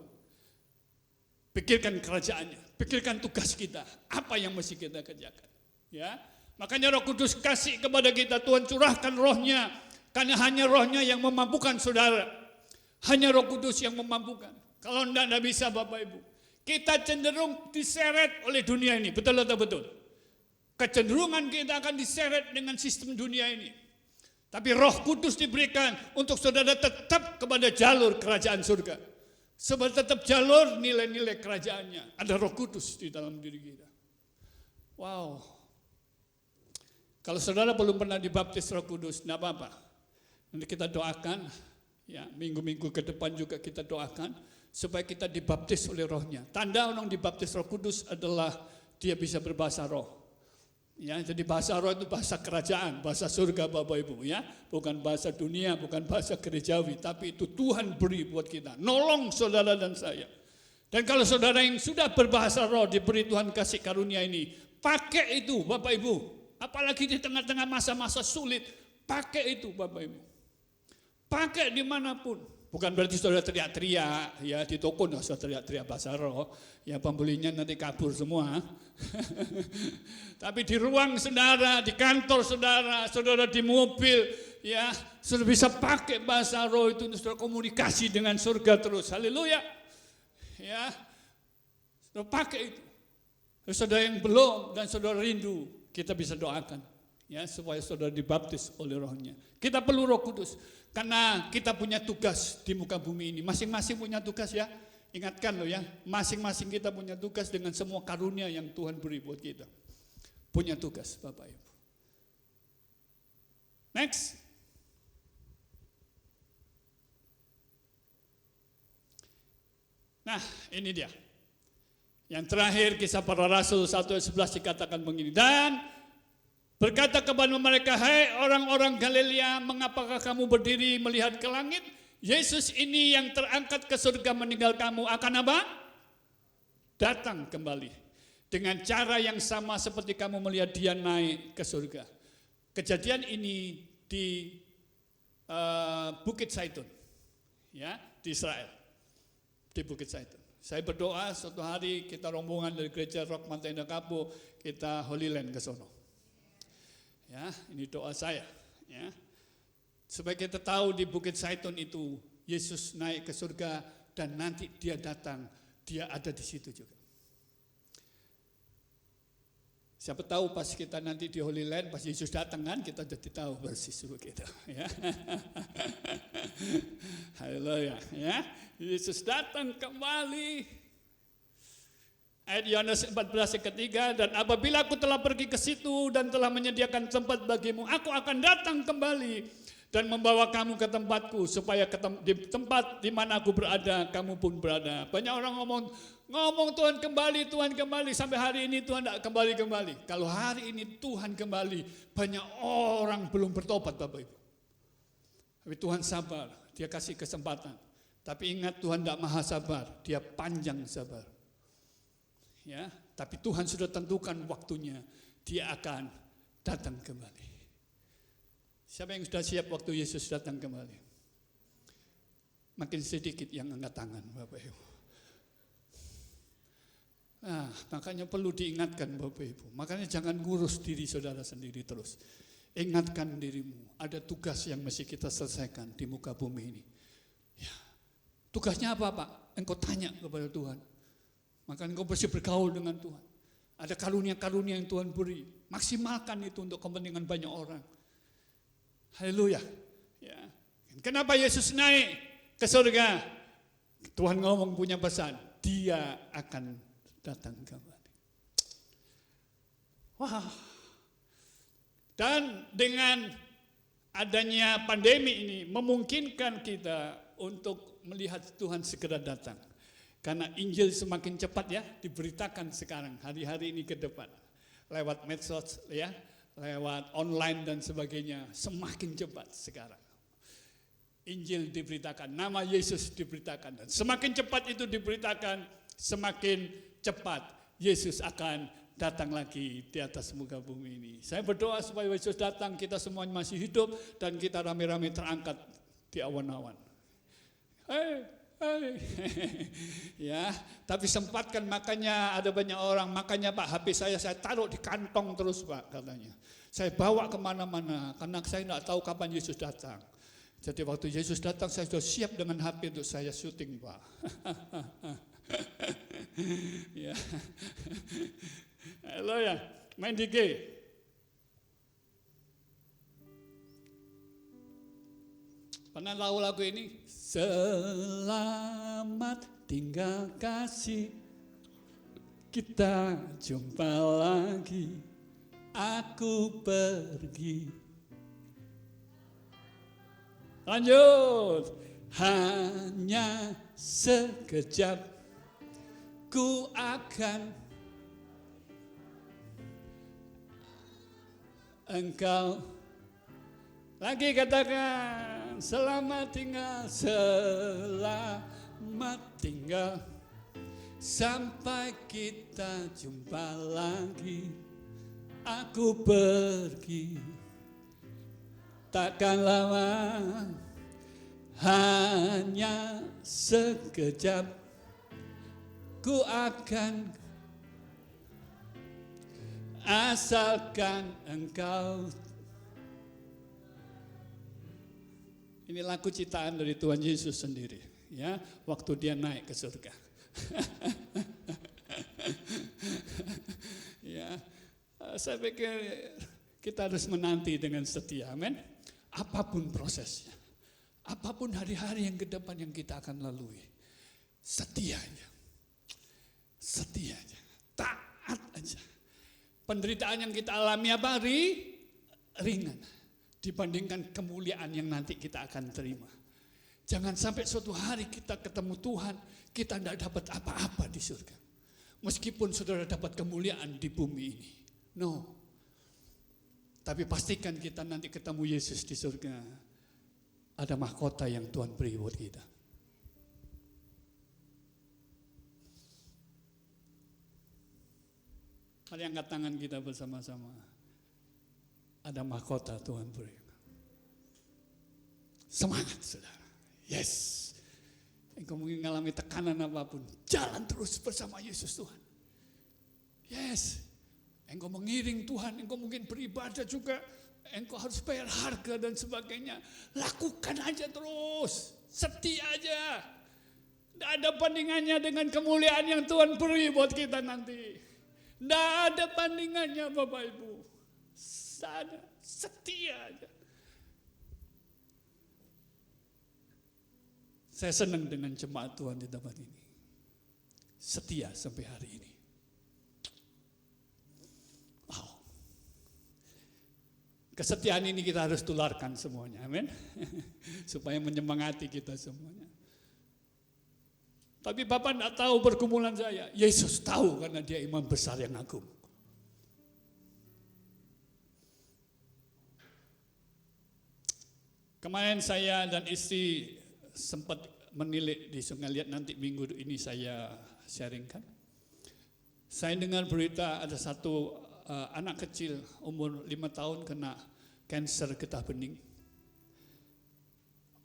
Pikirkan kerajaannya. Pikirkan tugas kita. Apa yang mesti kita kerjakan. Ya. Makanya Roh Kudus kasih kepada kita. Tuhan curahkan rohnya. Karena hanya rohnya yang memampukan saudara. Hanya Roh Kudus yang memampukan. Kalau tidak bisa Bapak Ibu. Kita cenderung diseret oleh dunia ini. Betul atau betul? Kecenderungan kita akan diseret dengan sistem dunia ini. Tapi Roh Kudus diberikan untuk saudara tetap kepada jalur kerajaan surga. Sebab tetap jalur nilai-nilai kerajaannya. Ada Roh Kudus di dalam diri kita. Wow. Kalau saudara belum pernah dibaptis Roh Kudus, tidak apa-apa. Nanti kita doakan, ya minggu-minggu ke depan juga kita doakan, supaya kita dibaptis oleh rohnya. Tanda orang dibaptis Roh Kudus adalah dia bisa berbahasa roh. Ya, jadi bahasa roh itu bahasa kerajaan, bahasa surga Bapak Ibu ya. Bukan bahasa dunia, bukan bahasa gerejawi, tapi itu Tuhan beri buat kita. Nolong saudara dan saya. Dan kalau saudara yang sudah berbahasa roh diberi Tuhan kasih karunia ini, pakai itu Bapak Ibu. Apalagi di tengah-tengah masa-masa sulit, pakai itu Bapak Ibu. Pakai dimanapun. Bukan berarti saudara teriak-teriak, ya di toko nggak usah teriak-teriak bahasa roh, ya pembelinya nanti kabur semua. Tapi di ruang saudara, di kantor saudara, saudara di mobil, ya saudara bisa pakai bahasa roh itu untuk saudara komunikasi dengan surga terus. Haleluya. Ya, saudara pakai itu. Saudara yang belum dan saudara rindu, kita bisa doakan. Ya, supaya saudara dibaptis oleh rohnya. Kita perlu Roh Kudus. Karena kita punya tugas di muka bumi ini. Masing-masing punya tugas ya. Ingatkan loh ya. Masing-masing kita punya tugas dengan semua karunia yang Tuhan beri buat kita. Punya tugas Bapak Ibu. Next. Nah ini dia. Yang terakhir kisah para rasul 1:11 dikatakan begini. Dan berkata kepada mereka, hai orang-orang Galilea, mengapakah kamu berdiri melihat ke langit? Yesus ini yang terangkat ke surga meninggal kamu akan apa? Datang kembali. Dengan cara yang sama seperti kamu melihat dia naik ke surga. Kejadian ini di Bukit Zaitun, ya, di Israel, di Bukit Zaitun. Saya berdoa suatu hari kita rombongan dari gereja Rock Mantai Indah Kapuk, kita Holy Land ke sono. Ya, ini doa saya, ya. Supaya kita tahu di Bukit Zaitun itu Yesus naik ke surga dan nanti dia datang, dia ada di situ juga. Siapa tahu pas kita nanti di Holy Land, pas Yesus datang kan, kita jadi tahu persis begitu. Ya. Haleluya, ya. Yesus datang kembali. Ayat Yohanes 14 yang ketiga, dan apabila aku telah pergi ke situ dan telah menyediakan tempat bagimu, aku akan datang kembali dan membawa kamu ke tempatku, supaya di tempat di mana aku berada, kamu pun berada. Banyak orang ngomong Tuhan kembali, sampai hari ini Tuhan tidak kembali. Kalau hari ini Tuhan kembali, banyak orang belum bertobat Bapak Ibu. Tapi Tuhan sabar, dia kasih kesempatan. Tapi ingat Tuhan tidak maha sabar, dia panjang sabar. Ya, tapi Tuhan sudah tentukan waktunya, dia akan datang kembali. Siapa yang sudah siap waktu Yesus datang kembali? Makin sedikit yang angkat tangan Bapak Ibu. Nah, makanya perlu diingatkan Bapak Ibu. Makanya jangan ngurus diri saudara sendiri terus. Ingatkan dirimu, ada tugas yang mesti kita selesaikan di muka bumi ini. Ya. Tugasnya apa Pak? Engkau tanya kepada Tuhan. Maka engkau mesti bergaul dengan Tuhan. Ada karunia-karunia yang Tuhan beri. Maksimalkan itu untuk kepentingan banyak orang. Haleluya. Ya. Kenapa Yesus naik ke surga? Tuhan ngomong punya pesan. Dia akan datang kembali. Wah. Dan dengan adanya pandemi ini memungkinkan kita untuk melihat Tuhan segera datang. Karena Injil semakin cepat ya diberitakan sekarang hari-hari ini ke depan. Lewat medsos ya, lewat online dan sebagainya, semakin cepat sekarang. Injil diberitakan, nama Yesus diberitakan, dan semakin cepat itu diberitakan, semakin cepat Yesus akan datang lagi di atas muka bumi ini. Saya berdoa supaya Yesus datang, kita semuanya masih hidup dan kita rame-rame terangkat di awan-awan. Ya, tapi sempatkan, makanya ada banyak orang, makanya Pak HP saya taruh di kantong terus Pak katanya. Saya bawa kemana-mana karena saya tidak tahu kapan Yesus datang. Jadi waktu Yesus datang saya sudah siap dengan HP untuk saya syuting Pak. Ya. Halo ya, main di G. Pernah tahu lagu ini? Selamat tinggal kasih, kita jumpa lagi, aku pergi. Lanjut. Hanya sekejap ku akan engkau. Lagi katakan, selamat tinggal, selamat tinggal, sampai kita jumpa lagi, aku pergi, takkan lama, hanya sekejap, ku akan, asalkan engkau. Ini lagu ciptaan dari Tuhan Yesus sendiri, ya, waktu dia naik ke surga. Ya, saya pikir kita harus menanti dengan setia, amin. Apapun prosesnya, apapun hari-hari yang ke depan yang kita akan lalui, setia aja, taat aja. Penderitaan yang kita alami apa? Ringan. Dibandingkan kemuliaan yang nanti kita akan terima. Jangan sampai suatu hari kita ketemu Tuhan, kita tidak dapat apa-apa di surga. Meskipun saudara dapat kemuliaan di bumi ini. No. Tapi pastikan kita nanti ketemu Yesus di surga. ada mahkota yang Tuhan beri buat kita. Mari angkat tangan kita bersama-sama. Ada mahkota Tuhan beri. Semangat saudara. Yes. Engkau mungkin mengalami tekanan apapun. Jalan terus bersama Yesus Tuhan. Yes. Engkau mengiring Tuhan. Engkau mungkin beribadah juga. Engkau harus bayar harga dan sebagainya. Lakukan aja terus. Setia aja. Tidak ada bandingannya dengan kemuliaan yang Tuhan beri buat kita nanti. Tidak ada bandingannya Bapak Ibu. Sana, setia aja. Saya senang dengan jemaat Tuhan di tempat ini. Setia sampai hari ini. Wow. Kesetiaan ini kita harus tularkan semuanya, amin. Supaya menyemangati kita semuanya. Tapi Bapak tidak tahu pergumulan saya. Yesus tahu karena dia imam besar yang agung. Kemarin saya dan istri sempat menilik di Sungai Liat, nanti minggu ini saya sharingkan. Saya dengar berita ada satu anak kecil umur 5 tahun kena kanker getah bening.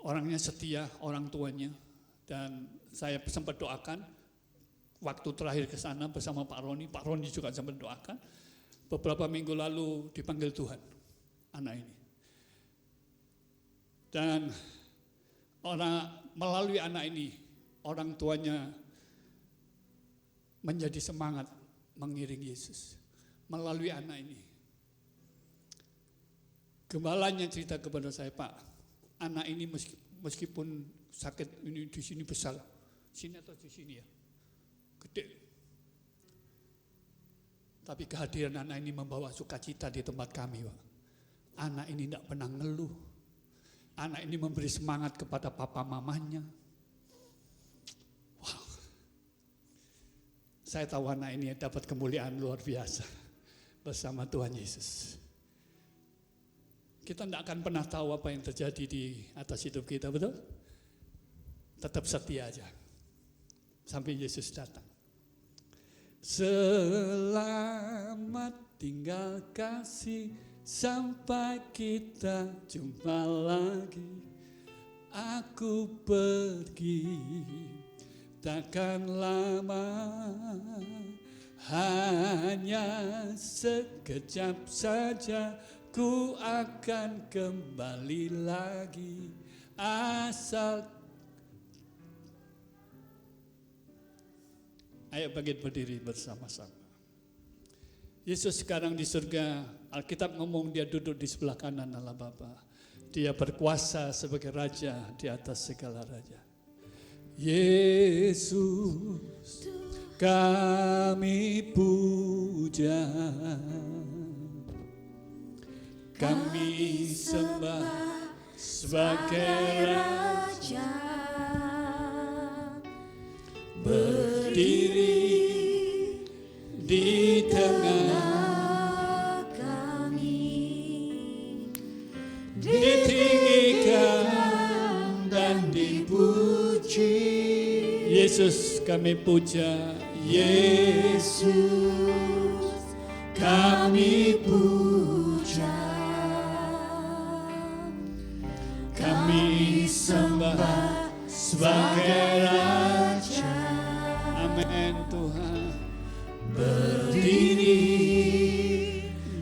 Orangnya setia, orang tuanya. Dan saya sempat doakan, waktu terakhir ke sana bersama Pak Roni juga sempat doakan. Beberapa minggu lalu dipanggil Tuhan, anak ini. Dan melalui anak ini, orang tuanya menjadi semangat mengiring Yesus. Melalui anak ini. Gembalanya cerita kepada saya, Pak, anak ini meskipun sakit ini di sini besar, sini atau di sini ya, gede. Tapi kehadiran anak ini membawa sukacita di tempat kami, Pak. Anak ini tidak pernah ngeluh. Anak ini memberi semangat kepada papa mamanya. Wow. Saya tahu anak ini dapat kemuliaan luar biasa bersama Tuhan Yesus. Kita tidak akan pernah tahu apa yang terjadi di atas hidup kita, betul? Tetap setia aja sampai Yesus datang. Selamat tinggal kasih, sampai kita jumpa lagi. Aku pergi takkan lama, hanya sekejap saja ku akan kembali lagi. Asal ayo berdiri bersama-sama. Yesus sekarang di surga, Alkitab ngomong dia duduk di sebelah kanan Allah Bapa. Dia berkuasa sebagai raja di atas segala raja. Yesus kami puja, kami sembah sebagai raja. Berdiri di tengah kami, ditinggikan dan dipuji. Yesus kami puja, Yesus kami puja, kami sembah sebagai raja. Amin Tuhan. Berdiri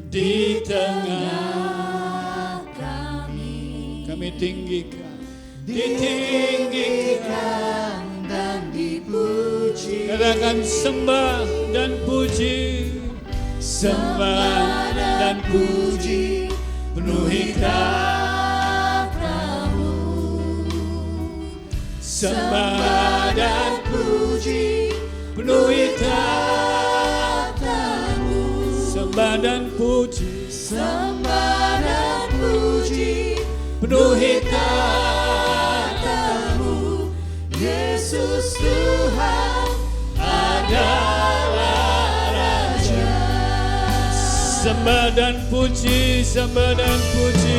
di tengah kami, kami tinggikan, ditinggikan dan dipuji. Katakan sembah dan puji, sembah dan puji, penuhi takhtamu. Sembah dan puji, penuhi takhtamu. Sembah dan puji, sembah dan puji, penuhi takhtamu. Yesus Tuhan adalah Raja. Sembah dan puji, sembah dan puji.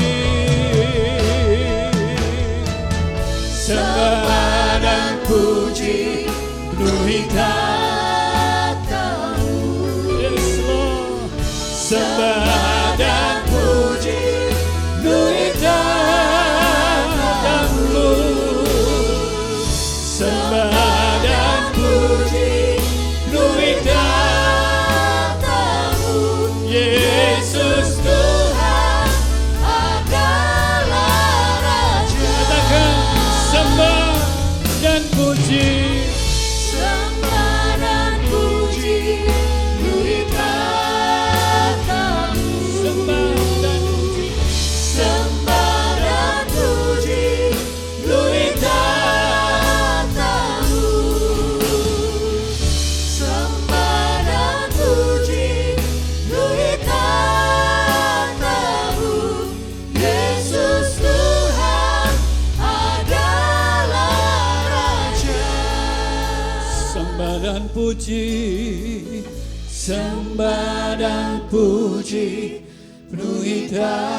dan puji, sembah dan puji, penuhi takhta-Mu.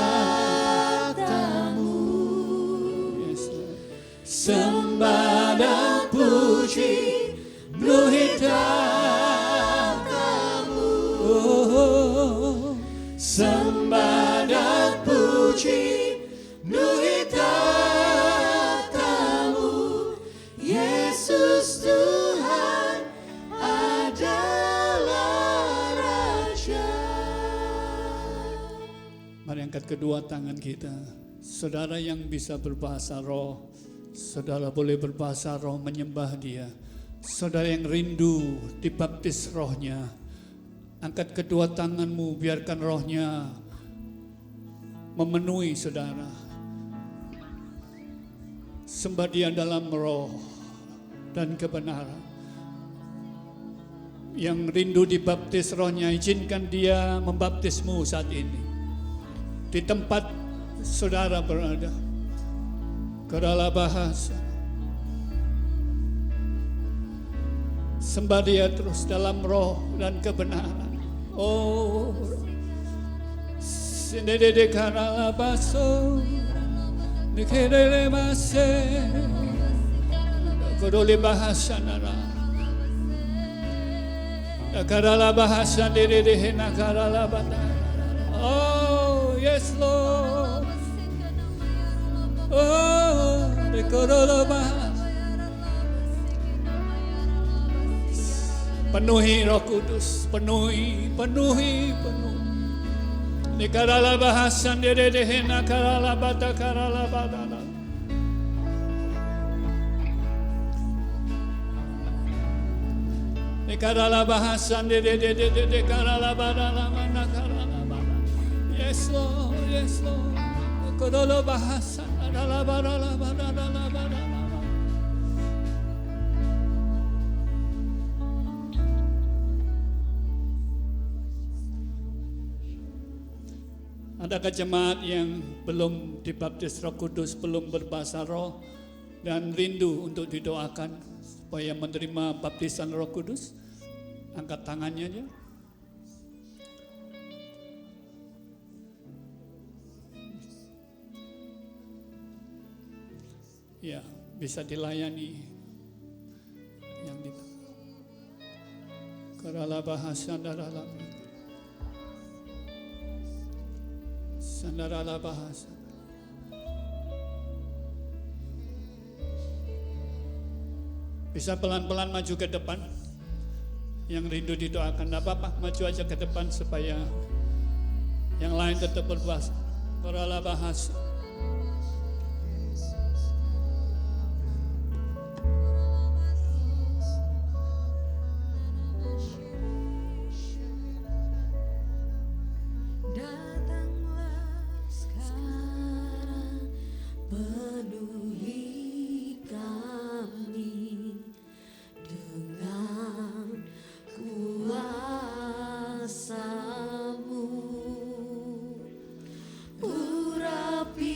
Yes, Lord. Sembah dan puji, penuhi takhta-Mu. Oh, sembah dan puji, penuhi takhta-Mu. Yesus Tuhan adalah Raja. Mari angkat kedua tangan kita. Saudara yang bisa berbahasa roh, saudara boleh berbahasa roh menyembah Dia. Saudara yang rindu dibaptis rohnya, angkat kedua tanganmu, biarkan rohnya memenuhi saudara. Sembah Dia dalam roh dan kebenaran. Yang rindu dibaptis rohnya, izinkan Dia membaptismu saat ini. Di tempat saudara berada. Kerala bahasa. Sembah Dia terus dalam roh dan kebenaran. Oh, sendiri kerala baso, dikerele mase, kerole bahasa nara. Kerala bahasa diri dihina kerala bata. Oh, yes Lord. Oh, dikerala bahasa. Penuhi Roh Kudus, penuhi. Nikarala bahasan dede dehena karala bata karala badana. Nikarala bahasan dede karala badana mana karala badana. Yes Lord, yes Lord. Korolo bahasan karala badana badana badana. Adakah jemaat yang belum dibaptis Roh Kudus, belum berbahasa roh dan rindu untuk didoakan supaya menerima baptisan Roh Kudus? Angkat tangannya aja. Ya, bisa dilayani yang di Kerala bahasa darala. Sandarala bahasa. Bisa pelan-pelan maju ke depan. Yang rindu didoakan, tidak apa-apa, maju aja ke depan supaya yang lain tetap berbahasa. Kerala bahasa. Urapi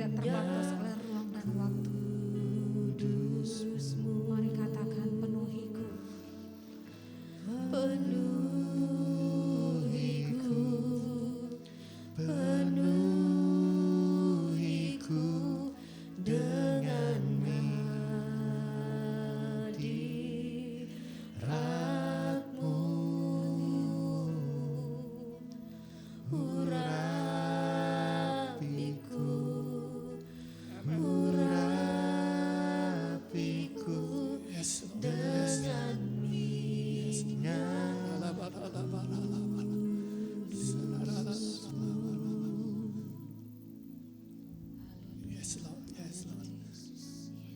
tidak terbatas oleh ruang dan waktu. Mari katakan penuhiku. Penuhiku, penuhiku dengan hadirat-Mu. Urapiku, urapiku Yes, Lord. dengan Yes, Lord. Yes, Lord.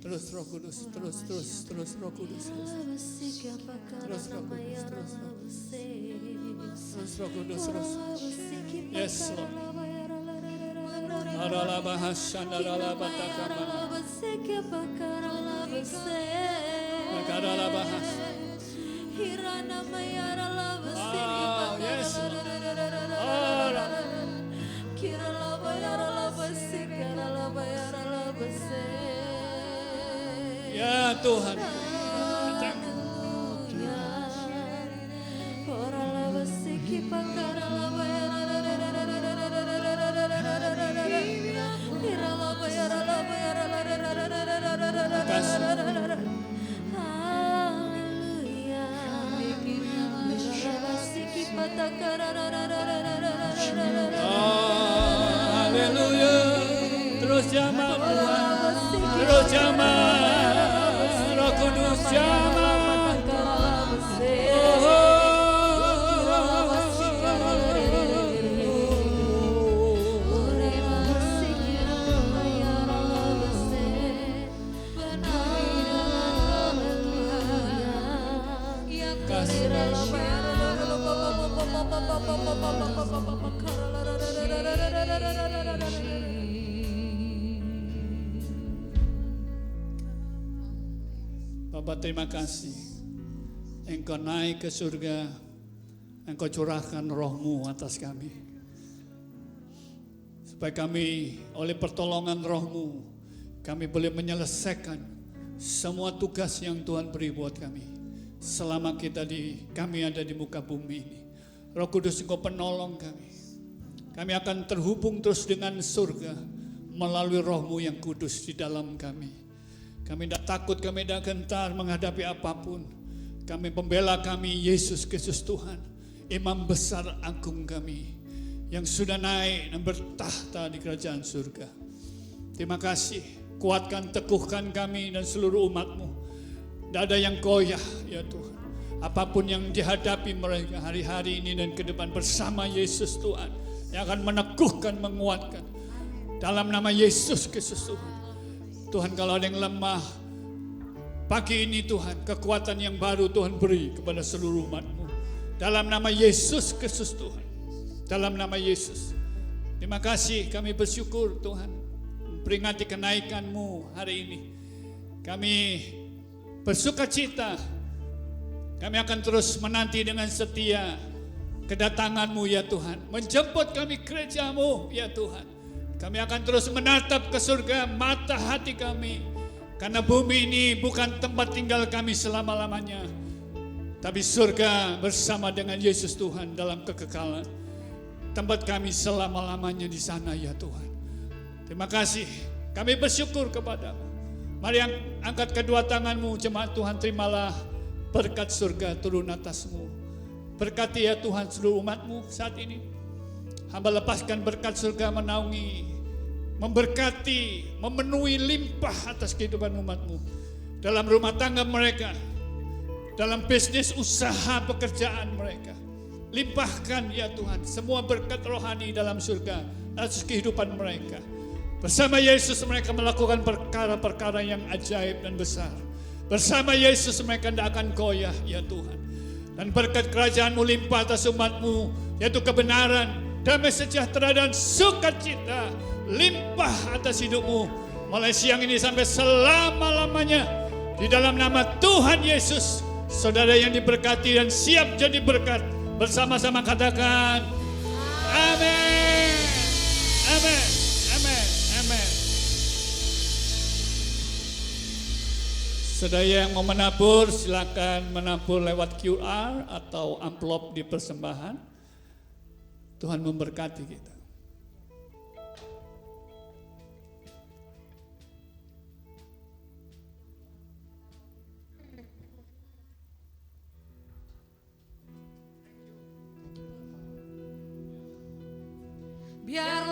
Terus Roh Kudus, terus Roh Kudus. Terus Roh Kudus, terus Roh Kudus, terus. Yes, Lord. Arala bahasana arala batakamana. Makarala bahas. Ah, yes, Lord. Ya Tuhan. Haleluya. Terus jamah Tuhan. Terus jamah. Roh Kudus jamah. Bapak terima kasih. Engkau naik ke surga. Engkau curahkan roh-Mu atas kami. Supaya kami oleh pertolongan roh-Mu, kami boleh menyelesaikan semua tugas yang Tuhan beri buat kami. Selama kami ada di muka bumi ini. Roh Kudus Engkau penolong kami. Kami akan terhubung terus dengan surga melalui roh-Mu yang kudus di dalam kami. Kami tidak takut, kami tidak gentar menghadapi apapun. Kami pembela kami, Yesus Kristus Tuhan, Imam besar agung kami, yang sudah naik dan bertahta di kerajaan surga. Terima kasih, kuatkan, teguhkan kami dan seluruh umat-Mu. Tidak ada yang goyah ya Tuhan. Apapun yang dihadapi mereka hari-hari ini dan ke depan bersama Yesus Tuhan, yang akan meneguhkan, menguatkan. Dalam nama Yesus Kristus Tuhan. Tuhan, kalau ada yang lemah, pagi ini Tuhan, kekuatan yang baru Tuhan beri kepada seluruh umat-Mu. Dalam nama Yesus Kristus Tuhan. Dalam nama Yesus. Terima kasih, kami bersyukur Tuhan. Peringati kenaikan-Mu hari ini. Kami bersukacita. Kami akan terus menanti dengan setia kedatangan-Mu ya Tuhan. Menjemput kami gereja-Mu ya Tuhan. Kami akan terus menatap ke surga mata hati kami. Karena bumi ini bukan tempat tinggal kami selama-lamanya. Tapi surga bersama dengan Yesus Tuhan dalam kekekalan. Tempat kami selama-lamanya di sana ya Tuhan. Terima kasih. Kami bersyukur kepadamu. Mari angkat kedua tanganmu jemaat Tuhan, terimalah berkat surga turun atasmu. Berkati ya Tuhan seluruh umatmu saat ini. Hamba lepaskan berkat surga menaungi, memberkati, memenuhi limpah atas kehidupan umatmu. Dalam rumah tangga mereka, dalam bisnis usaha pekerjaan mereka. Limpahkan ya Tuhan semua berkat rohani dalam surga atas kehidupan mereka. Bersama Yesus mereka melakukan perkara-perkara yang ajaib dan besar. Bersama Yesus mereka tidak akan goyah ya Tuhan. Dan berkat kerajaan-Mu limpah atas umat-Mu, yaitu kebenaran, damai sejahtera dan sukacita limpah atas hidupmu mulai siang ini sampai selama-lamanya di dalam nama Tuhan Yesus. Saudara yang diberkati dan siap jadi berkat, bersama-sama katakan amin, amin, amin, amin. Saudara yang mau menabur, silakan menabur lewat QR atau amplop di persembahan. Tuhan memberkati kita. Biar